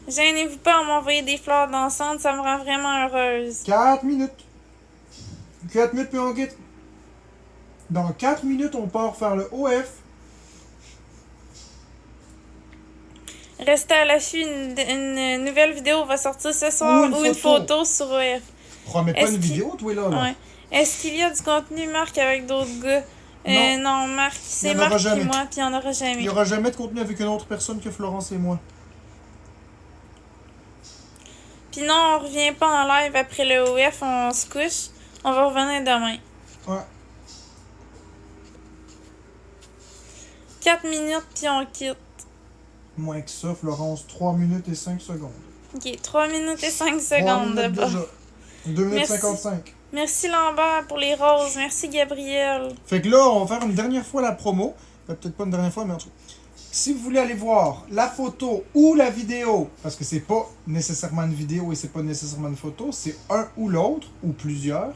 Gênez-vous pas à m'envoyer des fleurs dansantes, ça me rend vraiment heureuse. 4 minutes. 4 minutes, puis on quitte. Dans 4 minutes, on part faire le OF. Restez à l'affût, une nouvelle vidéo va sortir ce soir ou une photo sur OF. Promets pas une vidéo, toi, là. Ouais. Est-ce qu'il y a du contenu, Marc, avec d'autres gars? Non, Marc, c'est Marc et moi, puis il n'y en aura jamais. Il n'y aura jamais de contenu avec une autre personne que Florence et moi. Puis non, on revient pas en live après le OF, on se couche. On va revenir demain. Ouais. 4 minutes, puis on quitte. Moins que ça, Florence, 3 minutes et 5 secondes. Ok, 3 minutes et 5 secondes d'abord. Déjà. 2 minutes Merci. 55. Merci Lambert pour les roses. Merci Gabriel. Fait que là, on va faire une dernière fois la promo. Peut-être pas une dernière fois, mais en tout cas. Si vous voulez aller voir la photo ou la vidéo, parce que c'est pas nécessairement une vidéo et c'est pas nécessairement une photo, c'est un ou l'autre, ou plusieurs,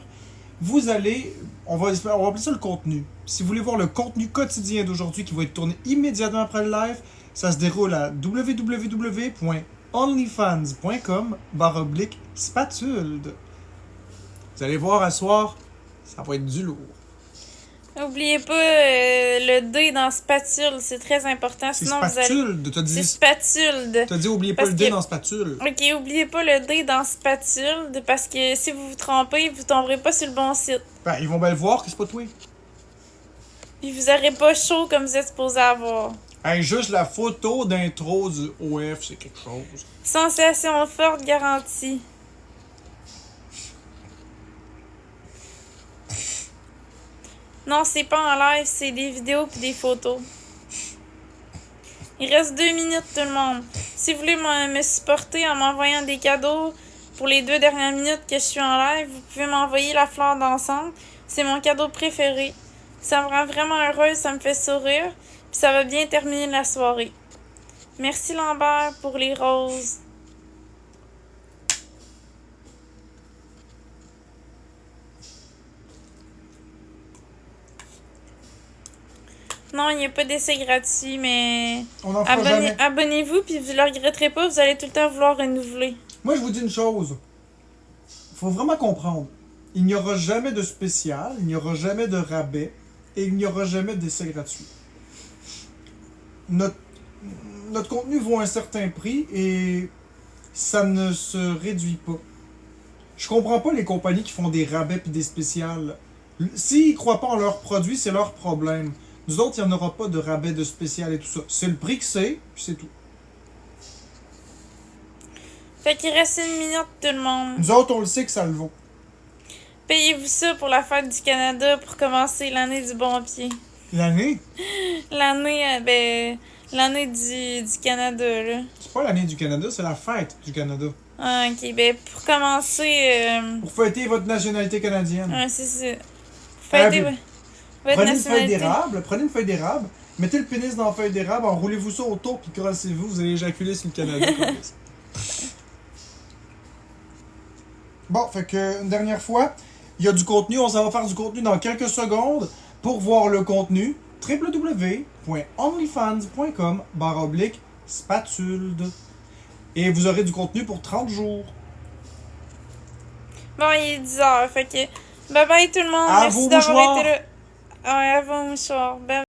vous allez, on va appeler ça le contenu. Si vous voulez voir le contenu quotidien d'aujourd'hui qui va être tourné immédiatement après le live, ça se déroule à www.onlyfans.com/spatule. Vous allez voir à soir, ça va être du lourd. N'oubliez pas le D dans spatule, c'est très important. C'est Sinon spatule, vous allez... t'as dit... C'est spatule. T'as dit oubliez pas Parce le D que- dans spatule. Ok, oubliez pas le D dans spatule, parce que si vous vous trompez, vous tomberez pas sur le bon site. Ben, ils vont bien le voir que c'est pas toi. Puis vous aurez pas chaud comme vous êtes supposé avoir. Hey, juste la photo d'intro du OF, c'est quelque chose. Sensation forte garantie. Non, c'est pas en live, c'est des vidéos puis des photos. Il reste 2 minutes, tout le monde. Si vous voulez me supporter en m'envoyant des cadeaux pour les 2 dernières minutes que je suis en live, vous pouvez m'envoyer la fleur d'encens. C'est mon cadeau préféré. Ça me rend vraiment heureuse, ça me fait sourire. Puis ça va bien terminer la soirée. Merci Lambert pour les roses. Non, il n'y a pas d'essai gratuit, mais On en fera jamais. abonnez-vous, puis vous ne le regretterez pas, vous allez tout le temps vouloir renouveler. Moi, je vous dis une chose. Faut vraiment comprendre. Il n'y aura jamais de spécial, il n'y aura jamais de rabais, et il n'y aura jamais d'essai gratuit. Notre contenu vaut un certain prix, et ça ne se réduit pas. Je comprends pas les compagnies qui font des rabais puis des spéciales. S'ils croient pas en leurs produits, c'est leur problème. Nous autres, il n'y en aura pas de rabais, de spécial et tout ça. C'est le prix que c'est, puis c'est tout. Fait qu'il reste 1 minute, tout le monde. Nous autres, on le sait que ça le vaut. Payez-vous ça pour la fête du Canada pour commencer l'année du bon pied. L'année? L'année du Canada, là. C'est pas l'année du Canada, c'est la fête du Canada. Ah, ok, ben pour commencer... Pour fêter votre nationalité canadienne. ouais, c'est ça. Fêtez puis, votre Prenez une feuille nationalité. prenez une feuille d'érable, mettez le pénis dans la feuille d'érable, enroulez-vous ça autour, puis crossez-vous, vous allez éjaculer sur le Canada. Comme ça. Bon, fait que, une dernière fois, il y a du contenu, on s'en va faire du contenu dans quelques secondes. Pour voir le contenu, www.onlyfans.com/spatule. Et vous aurez du contenu pour 30 jours. Bon, il est 10h, fait que... Bye bye tout le monde, À merci vos d'avoir mouchoirs. été là. Ouais, à vos mouchoirs. Bye.